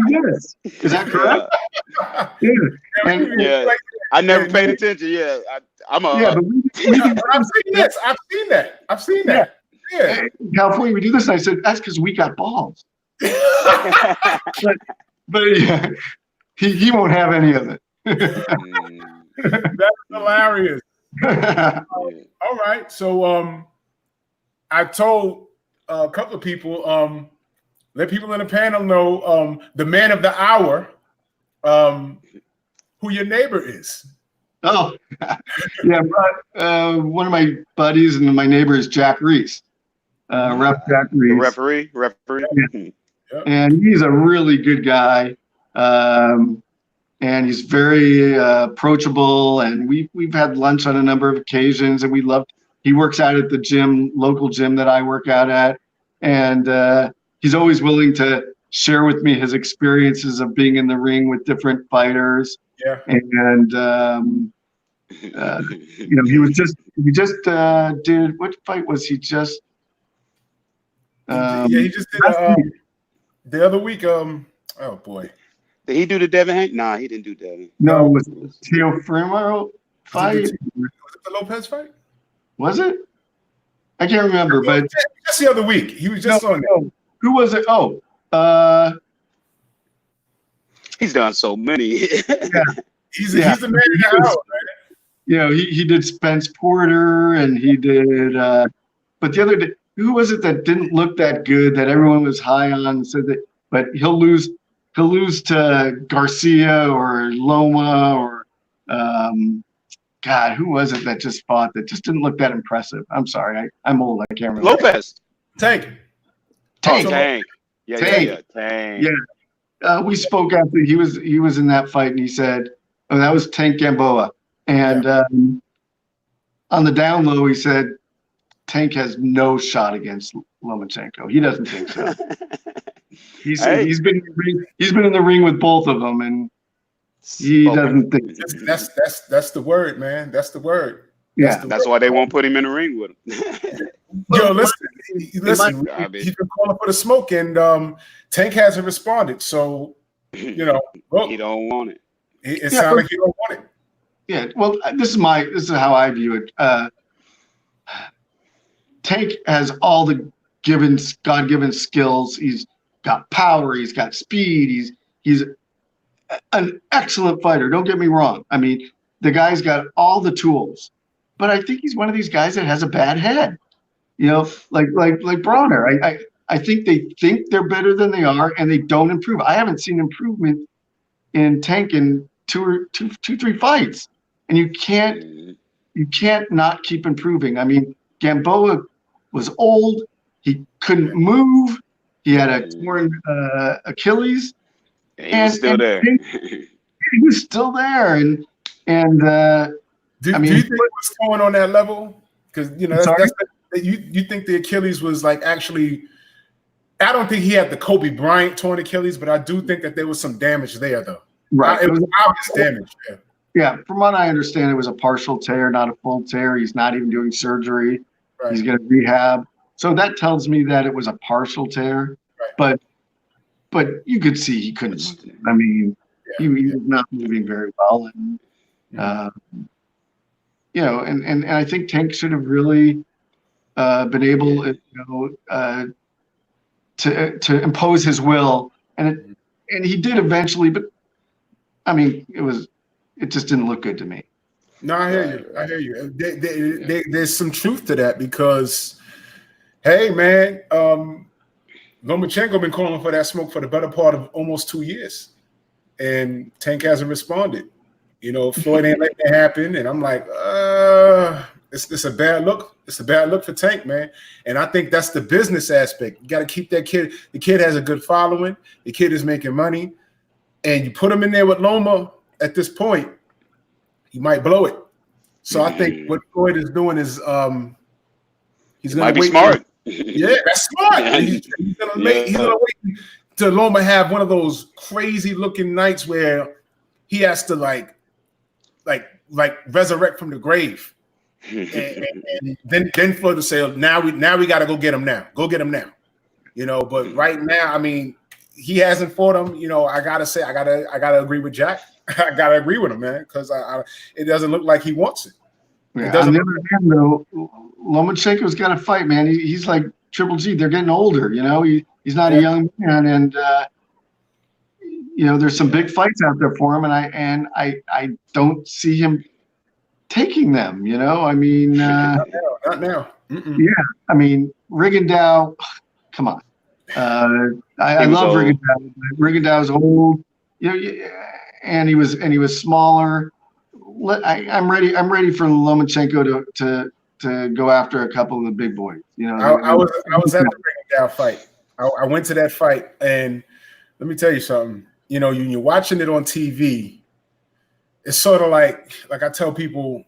do this. Is that correct? Yeah. I never paid attention. Yeah. But I've seen this. I've seen that. Yeah. In California, we do this. And I said, that's because we got balls. but yeah, he won't have any of it. That's hilarious. All right. So I told a couple of people, let people in the panel know the man of the hour, who your neighbor is. Oh, yeah. One of my buddies and my neighbor is Jack Reese, Rep Jack Reese. The referee. Yeah. And he's a really good guy. And he's very approachable. And we've had lunch on a number of occasions, and he works out at the gym, local gym that I work out at. And he's always willing to share with me his experiences of being in the ring with different fighters. Yeah. And he just did, what fight was he just? He just did the other week. Oh boy. Did he do the Devin Hank? Nah, he didn't do Devin. No, it was Piriformis fight. Was it the Lopez fight? Was it? I can't remember, but just the other week. He was just on there. Who was it? Oh, he's done so many. Yeah. He's the man in the hour, man. He did Spence Porter, and he did but the other day, who was it that didn't look that good that everyone was high on and said that, but he'll lose to Garcia or Loma or God, who was it that just fought that just didn't look that impressive? I'm sorry, I'm old, I can't remember. Lopez. Tank. Tank. Tank. Tank. Yeah. We spoke after he was in that fight, and he said, "Oh, that was Tank Gamboa." And on the down low, he said, "Tank has no shot against Lomachenko. He doesn't think so." He's been in the ring with both of them, and he doesn't think. That's the word, man. That's the word. That's why they won't put him in the ring with him. Yo, listen. He's been calling for the smoke, and Tank hasn't responded. So, he don't want it. It sounds like he don't want it. Yeah. Well, this is how I view it. Tank has all the God-given skills. He's got power. He's got speed. He's an excellent fighter. Don't get me wrong. I mean, the guy's got all the tools, but I think he's one of these guys that has a bad head. Like Bronner. I think they think they're better than they are, and they don't improve. I haven't seen improvement in Tank in two, 3 fights, and you can't not keep improving. I mean, Gamboa was old. He couldn't move. He had a torn Achilles. He was still there. He was still there, and do you think it was torn on that level? Because you think the Achilles was like actually. I don't think he had the Kobe Bryant torn Achilles, but I do think that there was some damage there, though. Right, it was obvious damage. Yeah, from what I understand, it was a partial tear, not a full tear. He's not even doing surgery. Right. He's going to rehab. So that tells me that it was a partial tear. Right. But you could see he couldn't. I mean, he was not moving very well, and and I think Tank should have really been able, to impose his will, and he did eventually. But I mean, it just didn't look good to me. No, I hear you. There's some truth to that because, hey, man, Lomachenko been calling for that smoke for the better part of almost 2 years, and Tank hasn't responded. Floyd ain't letting it happen, and I'm like, it's a bad look. It's a bad look for Tank, man. And I think that's the business aspect. You got to keep that kid. The kid has a good following. The kid is making money, and you put him in there with Loma at this point, he might blow it. So I think what Floyd is doing is he's going to be smart. Yeah, that's smart. He's going to wait to Loma have one of those crazy looking nights where he has to like resurrect from the grave, and then Floyd will say, now we got to go get him now. Go get him now. But right now, I mean, he hasn't fought him. I gotta say, I gotta agree with Jack. I gotta agree with him, man, because it doesn't look like he wants it. Yeah, on the other hand, though, Lomachenko's got to fight, man. He's like Triple G. They're getting older, He's not a young man, and there's some big fights out there for him, and I don't see him taking them. I mean, not now. Yeah, I mean, Rigondeaux, come on. I love Rigondeaux. Rigondeaux's old, and he was smaller. I'm ready. I'm ready for Lomachenko to go after a couple of the big boys. I was at the Rigondeaux fight. I went to that fight, and let me tell you something. When you're watching it on TV, it's sort of like I tell people,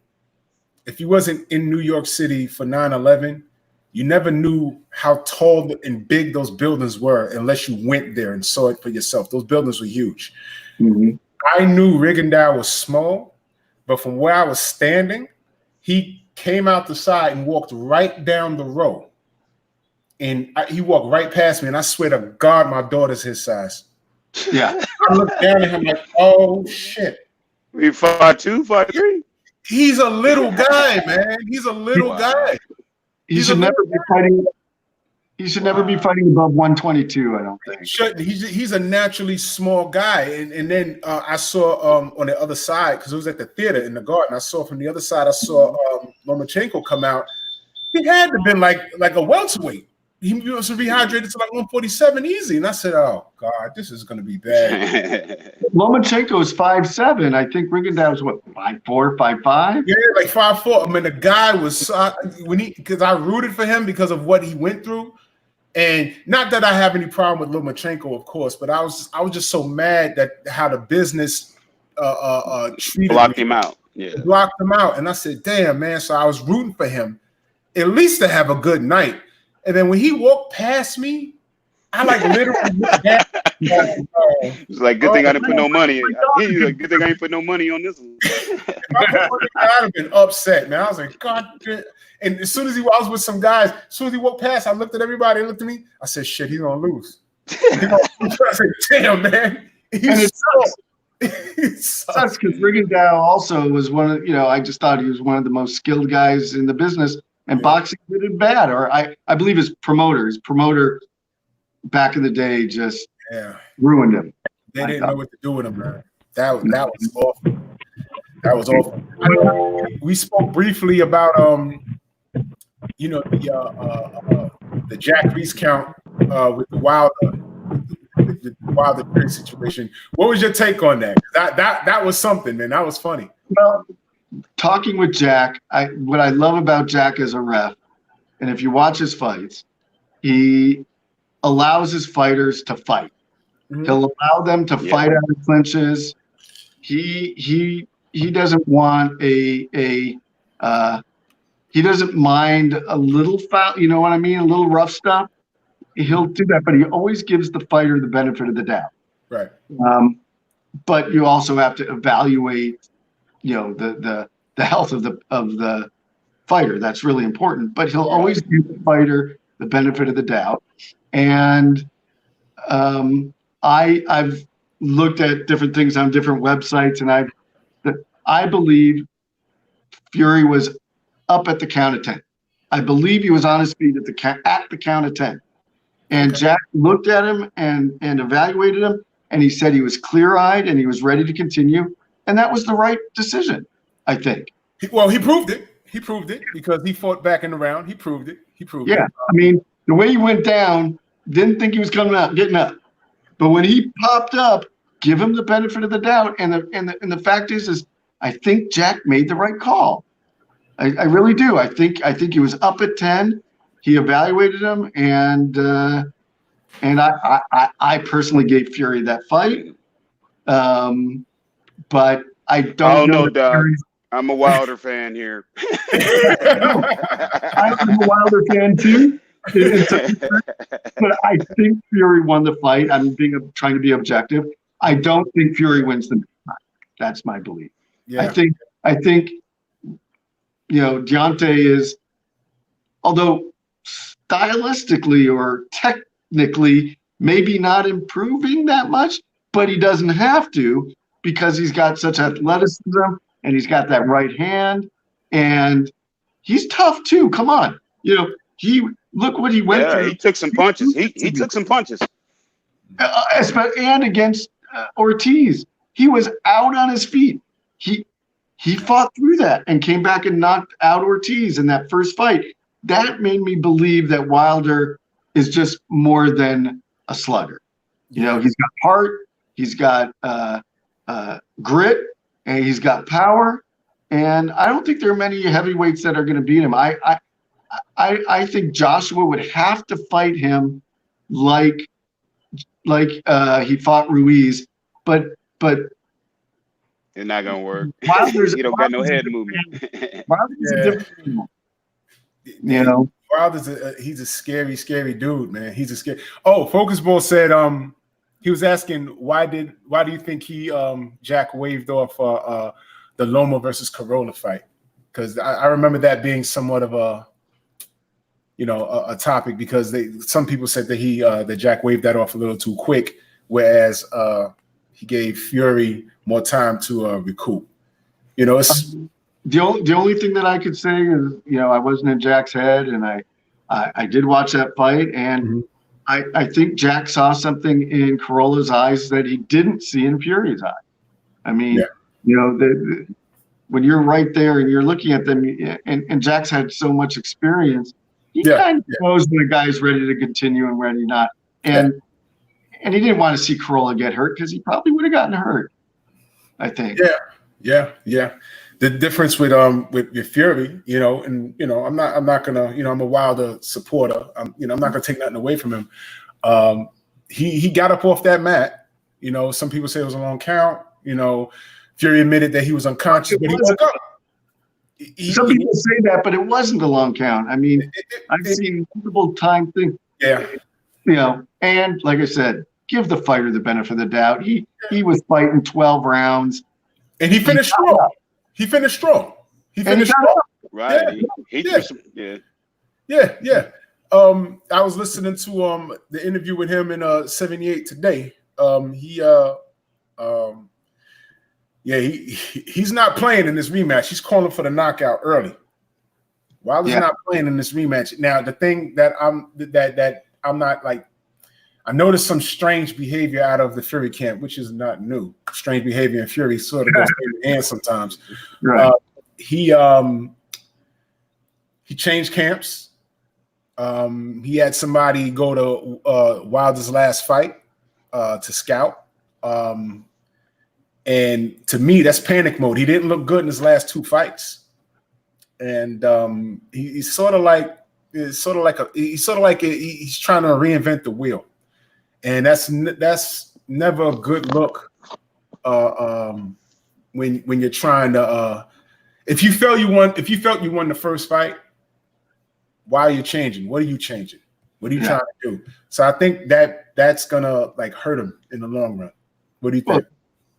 if you wasn't in New York City for 9/11, you never knew how tall and big those buildings were unless you went there and saw it for yourself. Those buildings were huge. Mm-hmm. I knew Rigondeaux was small, but from where I was standing, he came out the side and walked right down the row. And he walked right past me, and I swear to God, my daughter's his size. Yeah. I looked down at him like, oh, shit. We 5'2", 5'3"? He's a little guy, man. He's a little guy. He should never be fighting. He should never be fighting above 122. I don't think. He's a naturally small guy, and then I saw on the other side, because it was at the theater in the garden. I saw from the other side. I saw Lomachenko come out. He had to have been like a welterweight. He was rehydrated to like 147 easy, and I said, "Oh God, this is going to be bad." Lomachenko is 5'7". I think Rigondeaux was what, 5'4", 5'5"? Yeah, like 5'4". I mean, the guy was because I rooted for him because of what he went through, and not that I have any problem with Lomachenko, of course, but I was just so mad that how the business treated blocked him out. Yeah, blocked him out, and I said, "Damn, man!" So I was rooting for him, at least to have a good night. And then when he walked past me, I like literally looked back. It's like, good thing I didn't put no money. He's like, good thing I didn't put no money on this one. I'd have been upset, man. I was like, God. And as soon as I was with some guys, as soon as he walked past, I looked at everybody and looked at me. I said, shit, he's gonna lose. I said, damn, man. It sucks because Rigondeaux also was one of, I just thought he was one of the most skilled guys in the business. And boxing did it bad, or I believe his promoter back in the day just ruined him. They didn't know what to do with him, man. That was awful. That was awful. We spoke briefly about the Jack Reese count with the Wilder situation. What was your take on that? That was something, man. That was funny. Well, talking with Jack, what I love about Jack as a ref, and if you watch his fights, he allows his fighters to fight. Mm-hmm. He'll allow them to fight out of clinches. He doesn't want he doesn't mind a little foul, you know what I mean? A little rough stuff. He'll do that, but he always gives the fighter the benefit of the doubt. Right. But you also have to evaluate the health of the fighter. That's really important. But he'll always give the fighter the benefit of the doubt. And I've looked at different things on different websites, and I believe Fury was up at the count of 10. I believe he was on his feet at the count of 10. And Jack looked at him and evaluated him, and he said he was clear-eyed and he was ready to continue. And that was the right decision, I think. He proved it. He proved it because he fought back in the round. He proved it. Yeah, I mean, the way he went down, didn't think he was coming out, getting up. But when he popped up, give him the benefit of the doubt. And the fact is I think Jack made the right call. I really do. I think he was up at 10. He evaluated him, and I personally gave Fury that fight. But I don't know. Doug. I'm a Wilder fan here. I'm a Wilder fan too. But I think Fury won the fight. I'm trying to be objective. I don't think Fury wins the fight. That's my belief. Yeah. I think Deontay is, although stylistically or technically maybe not improving that much, but he doesn't have to because he's got such athleticism and he's got that right hand and he's tough too. Come on. Look what he went through. He took some punches. He took some punches. And against Ortiz, he was out on his feet. He fought through that and came back and knocked out Ortiz in that first fight. that made me believe that Wilder is just more than a slugger. You know, he's got heart, he's got grit, and he's got power. And I don't think there are many heavyweights that are going to beat him. I think Joshua would have to fight him like he fought Ruiz, but it's not gonna work. Wilder's, You don't got no head movement. Wilder's a different animal. You know, Wilder's he's a scary, scary dude, man. He's a scary. Oh, Focus Ball said he was asking why do you think Jack waved off the Loma versus Corolla fight? Because I remember that being somewhat of a topic, because some people said that that Jack waved that off a little too quick, whereas he gave Fury more time to recoup. You know, it's the only thing that I could say is, you know, I wasn't in Jack's head, and I did watch that fight, and I think Jack saw something in Corolla's eyes that he didn't see in Fury's eyes. I mean, you know, when you're right there and you're looking at them, and Jack's had so much experience, he kind of knows when a guy's ready to continue and ready not. And he didn't want to see Corolla get hurt, because he probably would have gotten hurt, I think. Yeah. The difference with Fury, you know, and you know, I'm not gonna, you know, I'm a Wilder supporter. I'm not gonna take nothing away from him. He got up off that mat. You know, some people say it was a long count. You know, Fury admitted that he was unconscious, but he woke up. Some people say that, but it wasn't a long count. I mean, I've seen multiple time things. Yeah. You know, and like I said, give the fighter the benefit of the doubt. He was fighting 12 rounds. And he finished strong. He finished strong. Right. Yeah. I was listening to the interview with him in 78 today. He's not playing in this rematch. He's calling for the knockout early. Wilder's not playing in this rematch. Now, the thing that I'm not like, I noticed some strange behavior out of the Fury camp, which is not new. Strange behavior in Fury sort of goes hand in hand sometimes. Right. He changed camps. He had somebody go to Wilder's last fight to scout. And to me, that's panic mode. He didn't look good in his last two fights, and he's sort of like he's trying to reinvent the wheel, and that's never a good look. When you're trying to, if you felt you won the first fight, why are you changing? What are you changing? What are you trying to do? So I think that's gonna like hurt him in the long run. What do you think?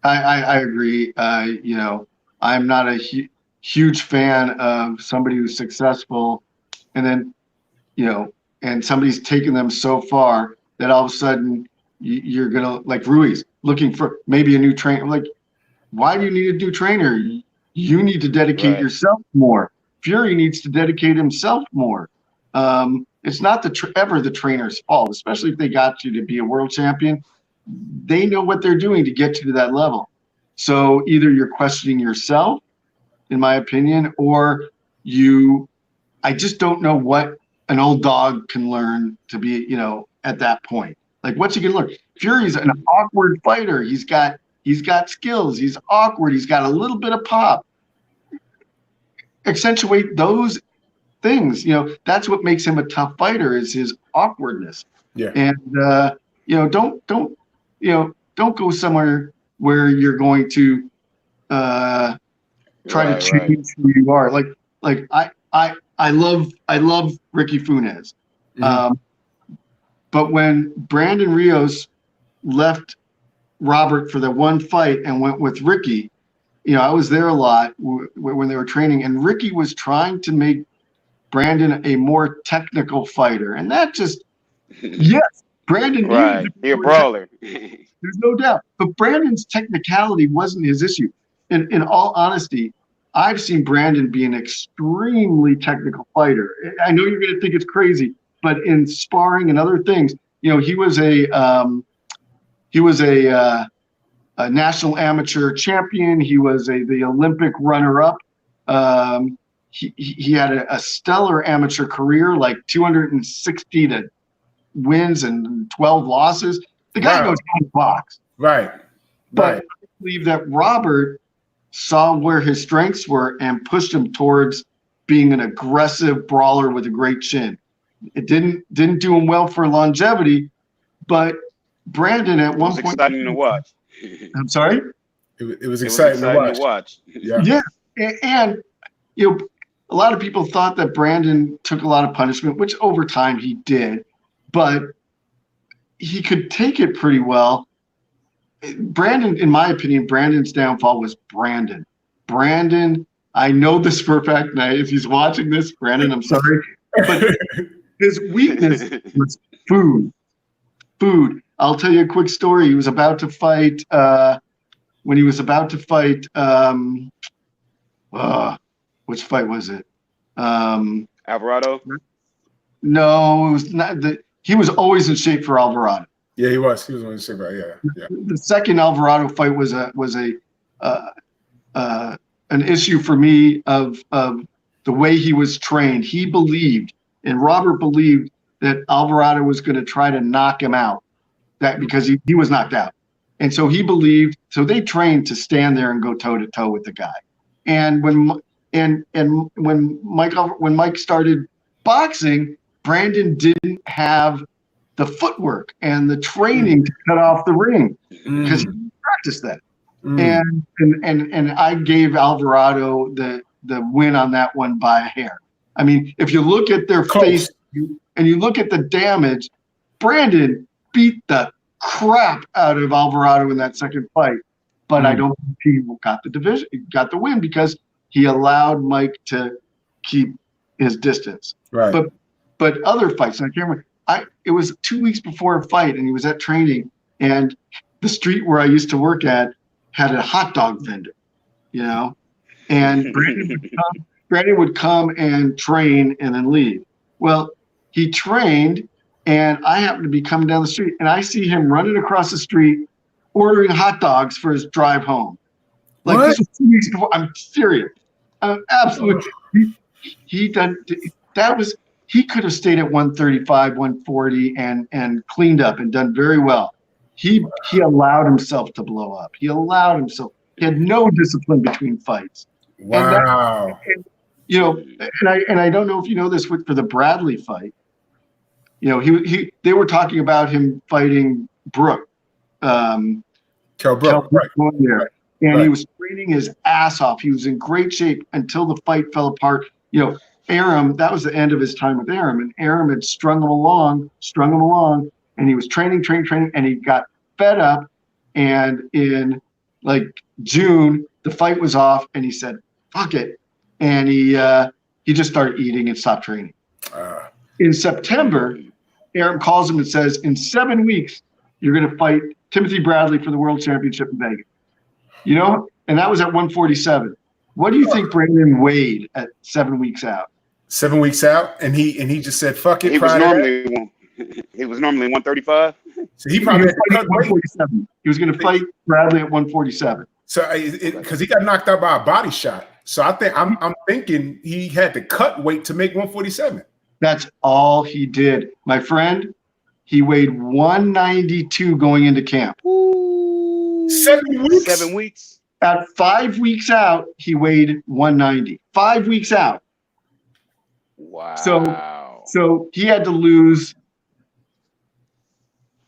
I agree. You know, I'm not a huge fan of somebody who's successful, and then, you know, and somebody's taken them so far that all of a sudden you're gonna, like Ruiz, looking for maybe a new trainer. Like, why do you need a new trainer? You need to dedicate yourself more. Fury needs to dedicate himself more. It's not ever the trainer's fault, especially if they got you to be a world champion. They know what they're doing to get you to that level. So either you're questioning yourself, in my opinion, or I just don't know what an old dog can learn to be, you know, at that point. Like, what's he gonna learn? Fury's an awkward fighter. He's got skills. He's awkward. He's got a little bit of pop. Accentuate those things. You know, that's what makes him a tough fighter, is his awkwardness. Yeah. And you know, don't go somewhere where you're going to try to change who you are. Like I love Ricky Funes. But when Brandon Rios left Robert for the one fight and went with Ricky, you know, I was there a lot when they were training, and Ricky was trying to make Brandon a more technical fighter. And that just, yes, Brandon needed to be a brawler. There's no doubt. But Brandon's technicality wasn't his issue. In all honesty, I've seen Brandon be an extremely technical fighter. I know you're going to think it's crazy, but in sparring and other things, you know, he was a national amateur champion. He was the Olympic runner-up. he had a stellar amateur career, like 260 wins and 12 losses. The guy knows how to box. Right. But I believe that Robert saw where his strengths were and pushed him towards being an aggressive brawler with a great chin. It didn't do him well for longevity, but Brandon at one point. It was exciting to watch. I'm sorry? It was exciting to watch. Yeah. And a lot of people thought that Brandon took a lot of punishment, which over time he did, but he could take it pretty well. Brandon, in my opinion, Brandon's downfall was Brandon. Brandon, I know this for a fact, and if he's watching this, Brandon, I'm sorry, but his weakness was food. I'll tell you a quick story. He was about to fight, which fight was it? Alvarado? No, it was not. He was always in shape for Alvarado. Yeah, he was. He was in shape. Yeah. The second Alvarado fight was an issue for me of the way he was trained. He believed, and Robert believed, that Alvarado was going to try to knock him out, that because he was knocked out. And so he believed, so they trained to stand there and go toe to toe with the guy. And when Mike started boxing, Brandon didn't have the footwork and the training to cut off the ring because he didn't practice that. And I gave Alvarado the win on that one by a hair. I mean, if you look at their face and you look at the damage, Brandon beat the crap out of Alvarado in that second fight. But I don't think he got the win because he allowed Mike to keep his distance. Right. But other fights, I can't remember. It was 2 weeks before a fight, and he was at training, and the street where I used to work at had a hot dog vendor, and Brandon would come and train and then leave. Well, he trained, and I happened to be coming down the street, and I see him running across the street, ordering hot dogs for his drive home. Like this was 2 weeks before. I'm serious. Absolutely. He could have stayed at 135, 140 and cleaned up and done very well. He allowed himself to blow up. He had no discipline between fights. Wow. And I don't know if you know this for the Bradley fight. They were talking about him fighting Brooke. Kell Brook, right. And he was training his ass off. He was in great shape until the fight fell apart. Aram, that was the end of his time with Aram, and Aram had strung him along, and he was training, and he got fed up. And in June, the fight was off, and he said, "Fuck it," and he just started eating and stopped training. In September, Aram calls him and says, "In 7 weeks, you're going to fight Timothy Bradley for the World Championship in Vegas." And that was at 147. What do you think Brandon weighed at 7 weeks out? 7 weeks out, and he just said, "Fuck it." He was normally 135. So he probably had 147. He was going to fight Bradley at 147. So because he got knocked out by a body shot. So I'm thinking he had to cut weight to make 147. That's all he did, my friend. He weighed 192 going into camp. 7 weeks. 7 weeks. At 5 weeks out, he weighed 190. 5 weeks out. Wow. So he had to lose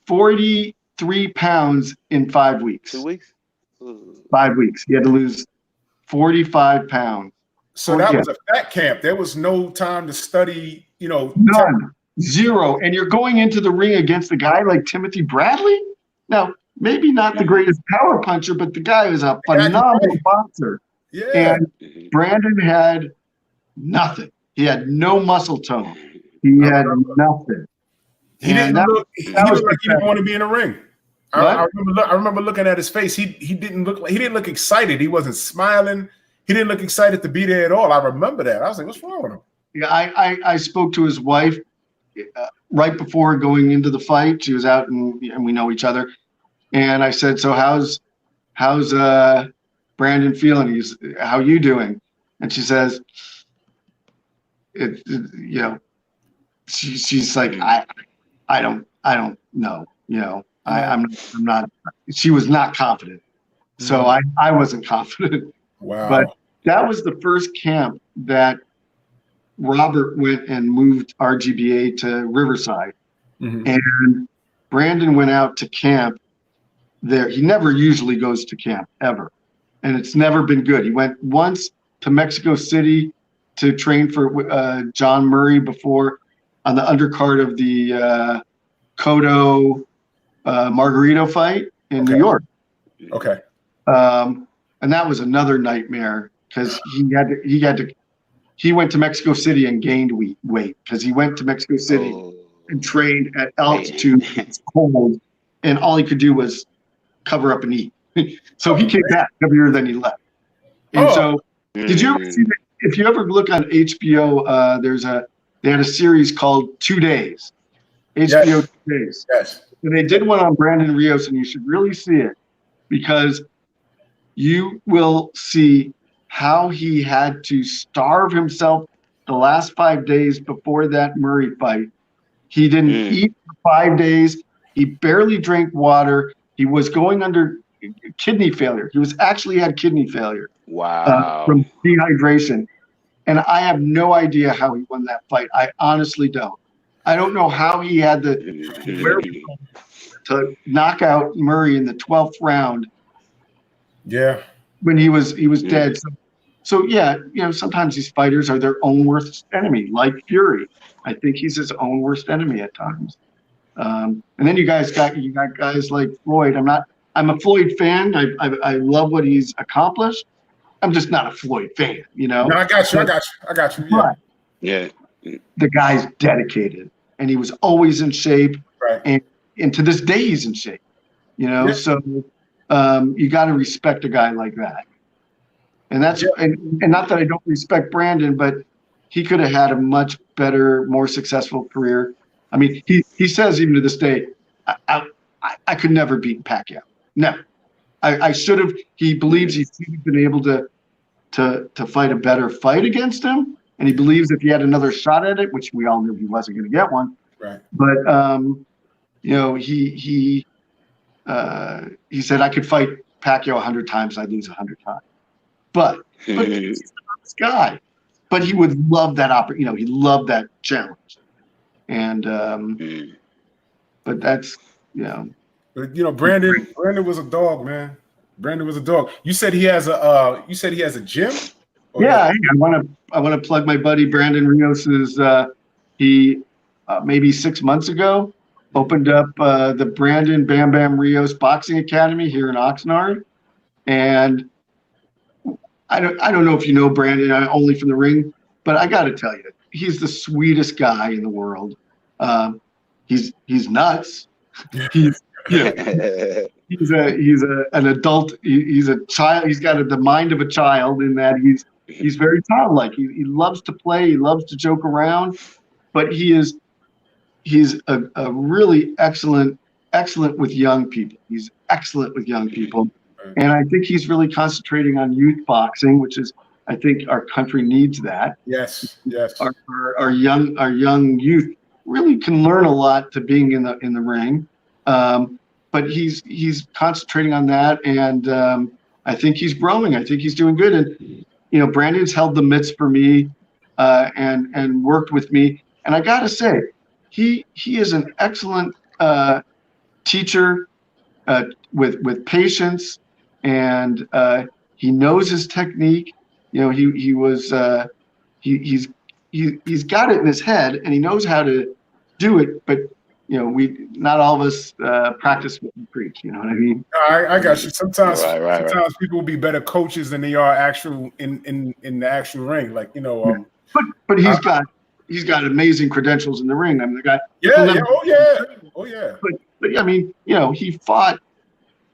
43 pounds in 5 weeks. 2 weeks? 5 weeks. He had to lose 45 pounds. So that was a fat camp. There was no time to study, None. Zero. And you're going into the ring against a guy like Timothy Bradley? Now, maybe not the greatest power puncher, but the guy is a phenomenal boxer. Yeah. And Brandon had nothing. He had no muscle tone. He had nothing. He didn't look like he didn't want to be in a ring. I remember looking at his face. He didn't look excited. He wasn't smiling. He didn't look excited to be there at all. I remember that. I was like, what's wrong with him? Yeah, I spoke to his wife right before going into the fight. She was out and we know each other. And I said, "So how's Brandon feeling? How you doing?" And she says, you know, she's like, I don't know, you know, I'm not, she was not confident. So I wasn't confident. Wow. But that was the first camp that Robert went and moved RGBA to Riverside. And Brandon went out to camp there. He never usually goes to camp ever. And it's never been good. He went once to Mexico City to train for John Murray before on the undercard of the Cotto Margarito fight in New York. Okay. And that was another nightmare because he went to Mexico City and gained weight because he went to Mexico City and trained at altitude. It's cold, and all he could do was cover up and eat. So he came back heavier than he left. And so, did you ever see that? If you ever look on HBO, they had a series called 2 Days. HBO 2 Days. Yes. And they did one on Brandon Rios, and you should really see it because you will see how he had to starve himself the last 5 days before that Murray fight. He didn't eat for 5 days. He barely drank water. He was going under kidney failure. He was actually had kidney failure. Wow. From dehydration. And I have no idea how he won that fight. I honestly don't. I don't know how he had the wherewithal to knock out Murray in the 12th round. Yeah. When he was dead. So yeah, you know, sometimes these fighters are their own worst enemy, like Fury. I think he's his own worst enemy at times. And then you got guys like Floyd. I'm a Floyd fan. I love what he's accomplished. I'm just not a Floyd fan, you know. No, I got you. Yeah. The guy's dedicated, and he was always in shape. Right. And to this day, he's in shape. You know, so you got to respect a guy like that. And that's and not that I don't respect Brandon, but he could have had a much better, more successful career. I mean, he says even to this day, I could never beat Pacquiao. Never. I should have. He believes he should have been able to fight a better fight against him, and he believes if he had another shot at it, which we all knew he wasn't going to get one. Right. But you know, he said I could fight Pacquiao 100 times, I'd lose 100 times. But he's a nice guy. But he would love that opportunity. You know, he loved that challenge. And but that's But Brandon was a dog, man. Brandon was a dog. You said he has a gym? Yeah, I want to plug my buddy Brandon Rios's. He maybe 6 months ago opened up the Brandon Bam Bam Rios Boxing Academy here in Oxnard, and I don't know if you know Brandon only from the ring, but I got to tell you, he's the sweetest guy in the world. He's nuts. He's an adult. He's a child. He's got the mind of a child in that he's very childlike. He loves to play. He loves to joke around, but he's a really excellent with young people. He's excellent with young people. And I think he's really concentrating on youth boxing, which is, I think our country needs that. Yes. Our young youth really can learn a lot to being in the ring. But he's concentrating on that, and I think he's growing. I think he's doing good. And Brandon's held the mitts for me, and worked with me. And I got to say, he is an excellent teacher with patience, and he knows his technique. He's got it in his head, and he knows how to do it. But not all of us practice what we preach. You know what I mean? I got you. Sometimes people will be better coaches than they are in the actual ring. Like But he's got amazing credentials in the ring. I mean, the guy. Oh yeah. But I mean, he fought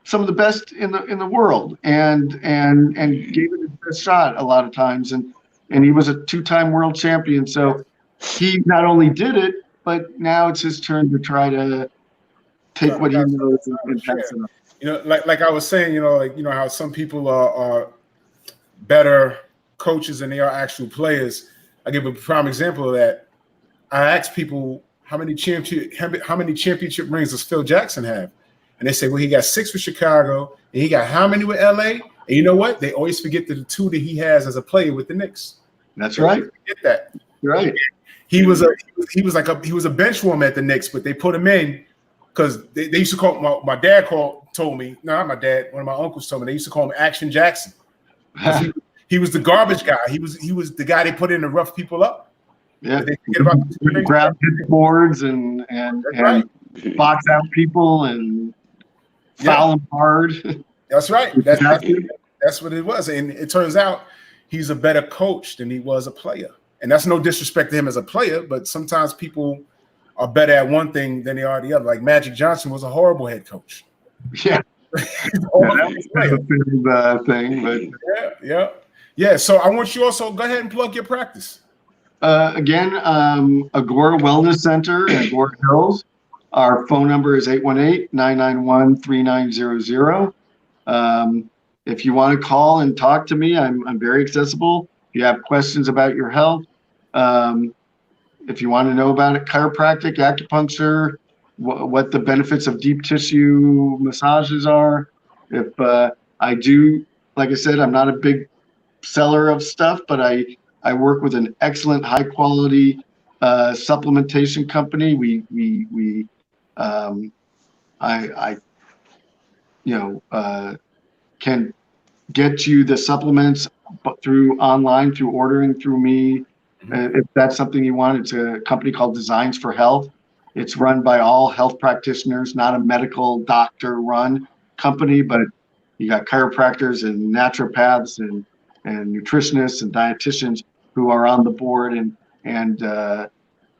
some of the best in the world, and gave it his best shot a lot of times, and he was a 2-time world champion. So he not only did it, but now it's his turn to try to take what he knows and pass it on. Like I was saying, how some people are better coaches than they are actual players. I give a prime example of that. I ask people how many championship rings does Phil Jackson have, and they say, well, he got 6 with Chicago, and he got how many with LA? And you know what? They always forget the 2 that he has as a player with the Knicks. That's right. Get that. Right. He was a bench warmer at the Knicks, but they put him in because they used to call my dad told me, no, not my dad, one of my uncles told me, they used to call him Action Jackson. He was the garbage guy. He was the guy they put in to rough people up. Yeah, grab boards and right. box out people and foul them hard. That's right. That's what it was. And it turns out he's a better coach than he was a player. And that's no disrespect to him as a player, but sometimes people are better at one thing than they are the other. Like Magic Johnson was a horrible head coach. Yeah. That was a thing, but yeah. So I want you also go ahead and plug your practice. Again, Agora Wellness Center in Agora Hills. Our phone number is 818-991-3900. If you want to call and talk to me, I'm very accessible. If you have questions about your health, if you want to know about it, chiropractic, acupuncture, what the benefits of deep tissue massages are. If I do, like I said, I'm not a big seller of stuff, but I work with an excellent, high quality supplementation company. I can get you the supplements through ordering through me. If that's something you want, it's a company called Designs for Health. It's run by all health practitioners, not a medical doctor run company, but you got chiropractors and naturopaths and nutritionists and dietitians who are on the board.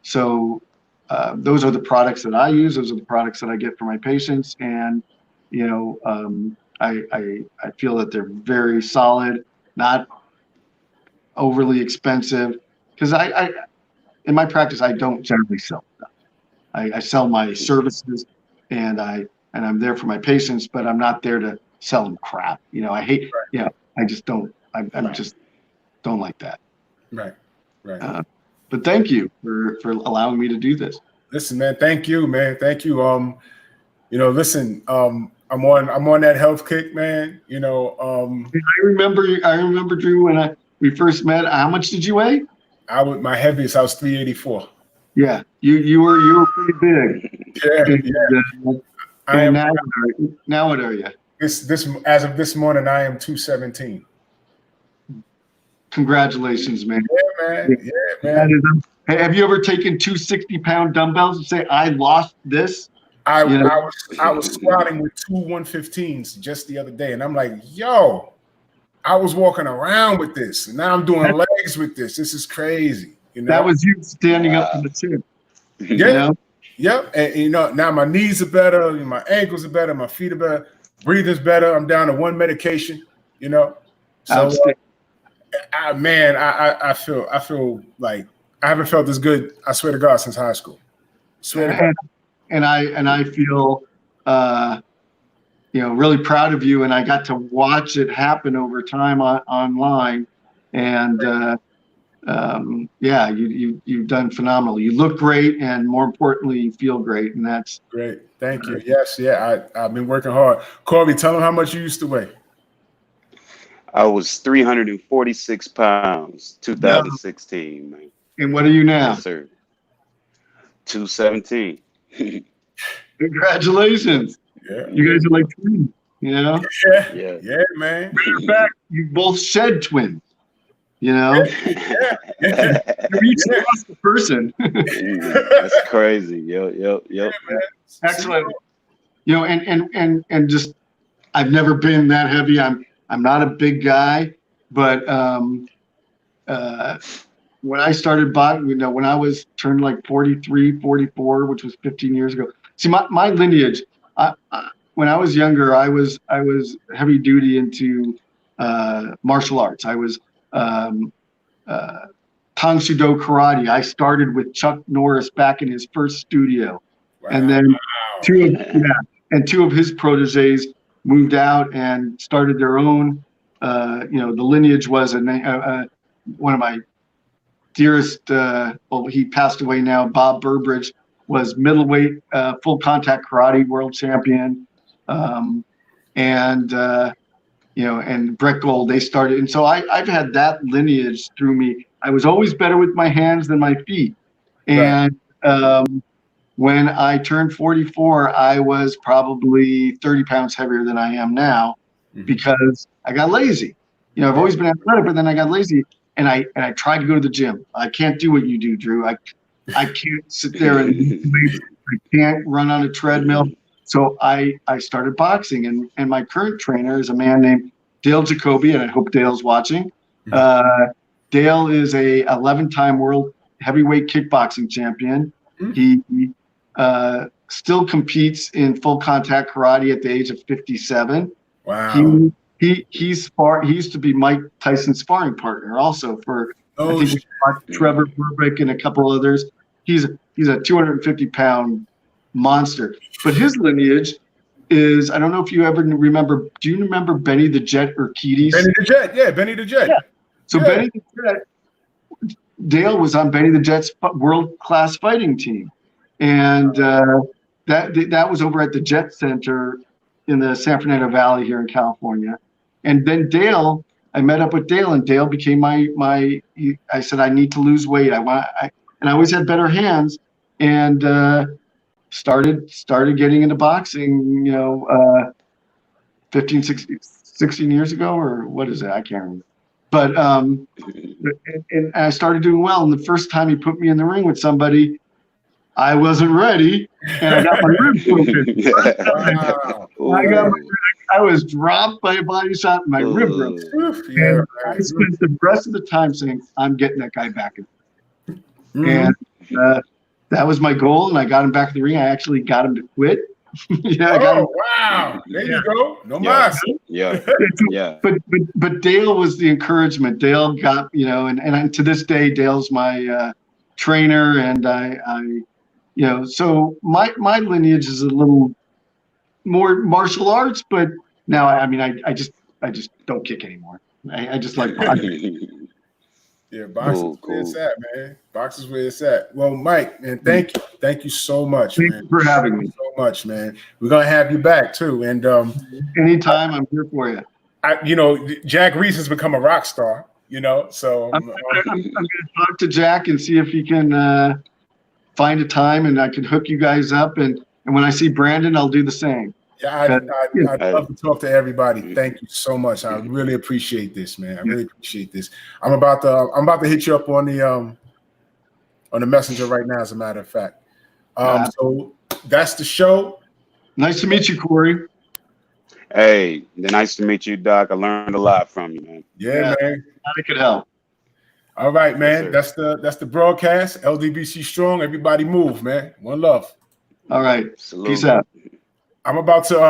So those are the products that I use. Those are the products that I get for my patients. And, I feel that they're very solid, not overly expensive, because in my practice, I don't generally sell stuff. I sell my services and I'm there for my patients, but I'm not there to sell them crap. I hate, I just don't, just don't like that. Right. But thank you for allowing me to do this. Listen, man, thank you, man. Thank you. Listen, I'm on that health kick, man. I remember Drew when we first met. How much did you weigh? My heaviest, I was 384. Yeah, you were pretty big. Yeah. And now what are you? This as of this morning, I am 217. Congratulations, man. Yeah, man. Hey, have you ever taken 2 60-pound dumbbells and say, I lost this? I was squatting with 2 115s just the other day, and I'm like, yo, I was walking around with this, and now I'm doing legs with this. This is crazy. That was you standing up in the chair. Yeah. Yep. And now my knees are better, my ankles are better, my feet are better, breathing's better. I'm down to 1 medication. So I feel like I haven't felt this good, I swear to God, since high school. And I feel really proud of you, and I got to watch it happen over time online, and you've done phenomenal. You look great, and more importantly, you feel great, and that's great. Thank you. Yes, I've been working hard. Corby, tell them how much you used to weigh. I was 346 pounds, 2016, man. And what are you now? Yes, sir. 217. Congratulations. Yeah. You guys are like twins, Yeah, man. Matter of fact, you both shed twins. Yeah. You're each lost a person. That's crazy. Yep. Yeah, Excellent. And just, I've never been that heavy. I'm not a big guy, but when I started boxing, when I was turned like 43, 44, which was 15 years ago. See, my lineage, when I was younger, I was heavy duty into martial arts. I was Tang Soo-Do karate. I started with Chuck Norris back in his first studio. Wow. And then two of his proteges moved out and started their own. The lineage was one of my dearest, well, he passed away now, Bob Burbridge, was middleweight full contact karate world champion. And Brett Gold, they started. And so I've had that lineage through me. I was always better with my hands than my feet. And when I turned 44, I was probably 30 pounds heavier than I am now because I got lazy. I've always been athletic, but then I got lazy and I tried to go to the gym. I can't do what you do, Drew. I can't sit there and I can't run on a treadmill. So I started boxing, and my current trainer is a man named Dale Jacoby, and I hope Dale's watching. Dale is a 11-time world heavyweight kickboxing champion. He still competes in full contact karate at the age of 57. Wow. He used to be Mike Tyson's sparring partner also for I think Trevor Burbick and a couple others. He's a 250-pound monster. But his lineage is, I don't know if you ever remember, do you remember Benny the Jet Urquidez? Benny the Jet, yeah, Benny the Jet. Yeah. So Benny the Jet, Dale was on Benny the Jet's world-class fighting team. And that was over at the Jet Center in the San Fernando Valley here in California. And then Dale, I met up with Dale, and Dale became I said, I need to lose weight. And I always had better hands, and started getting into boxing, 15, 16 years ago, or what is it? I can't remember. But and I started doing well. And the first time he put me in the ring with somebody, I wasn't ready, and I got my ribs broken. I was dropped by a body shot, and my rib broke. And I spent the rest of the time saying, I'm getting that guy back. And that was my goal, and I got him back in the ring. I actually got him to quit. Wow. There you go. No mas. Yeah. But Dale was the encouragement. Dale got, and to this day, Dale's my trainer, and I so my lineage is a little more martial arts, but now I just don't kick anymore. I just like boxing. Yeah, boxing's where it's at, man. Boxing's where it's at. Well, Mike, man, thank you so much, man. Thank you for having me. So much, man. We're gonna have you back too, and anytime, I'm here for you. Jack Reese has become a rock star. So I'm going to talk to Jack and see if he can find a time, and I can hook you guys up. And when I see Brandon, I'll do the same. Yeah, I'd love to talk to everybody. Thank you so much. I really appreciate this, man. I really appreciate this. I'm about to hit you up on the messenger right now, as a matter of fact. So that's the show. Nice to meet you, Corey. Hey, nice to meet you, Doc. I learned a lot from you, man. Yeah, man. Glad I could help. All right, man. Yes, that's the broadcast. LDBC strong. Everybody move, man. One love. All right. Salute. Peace out. I'm about to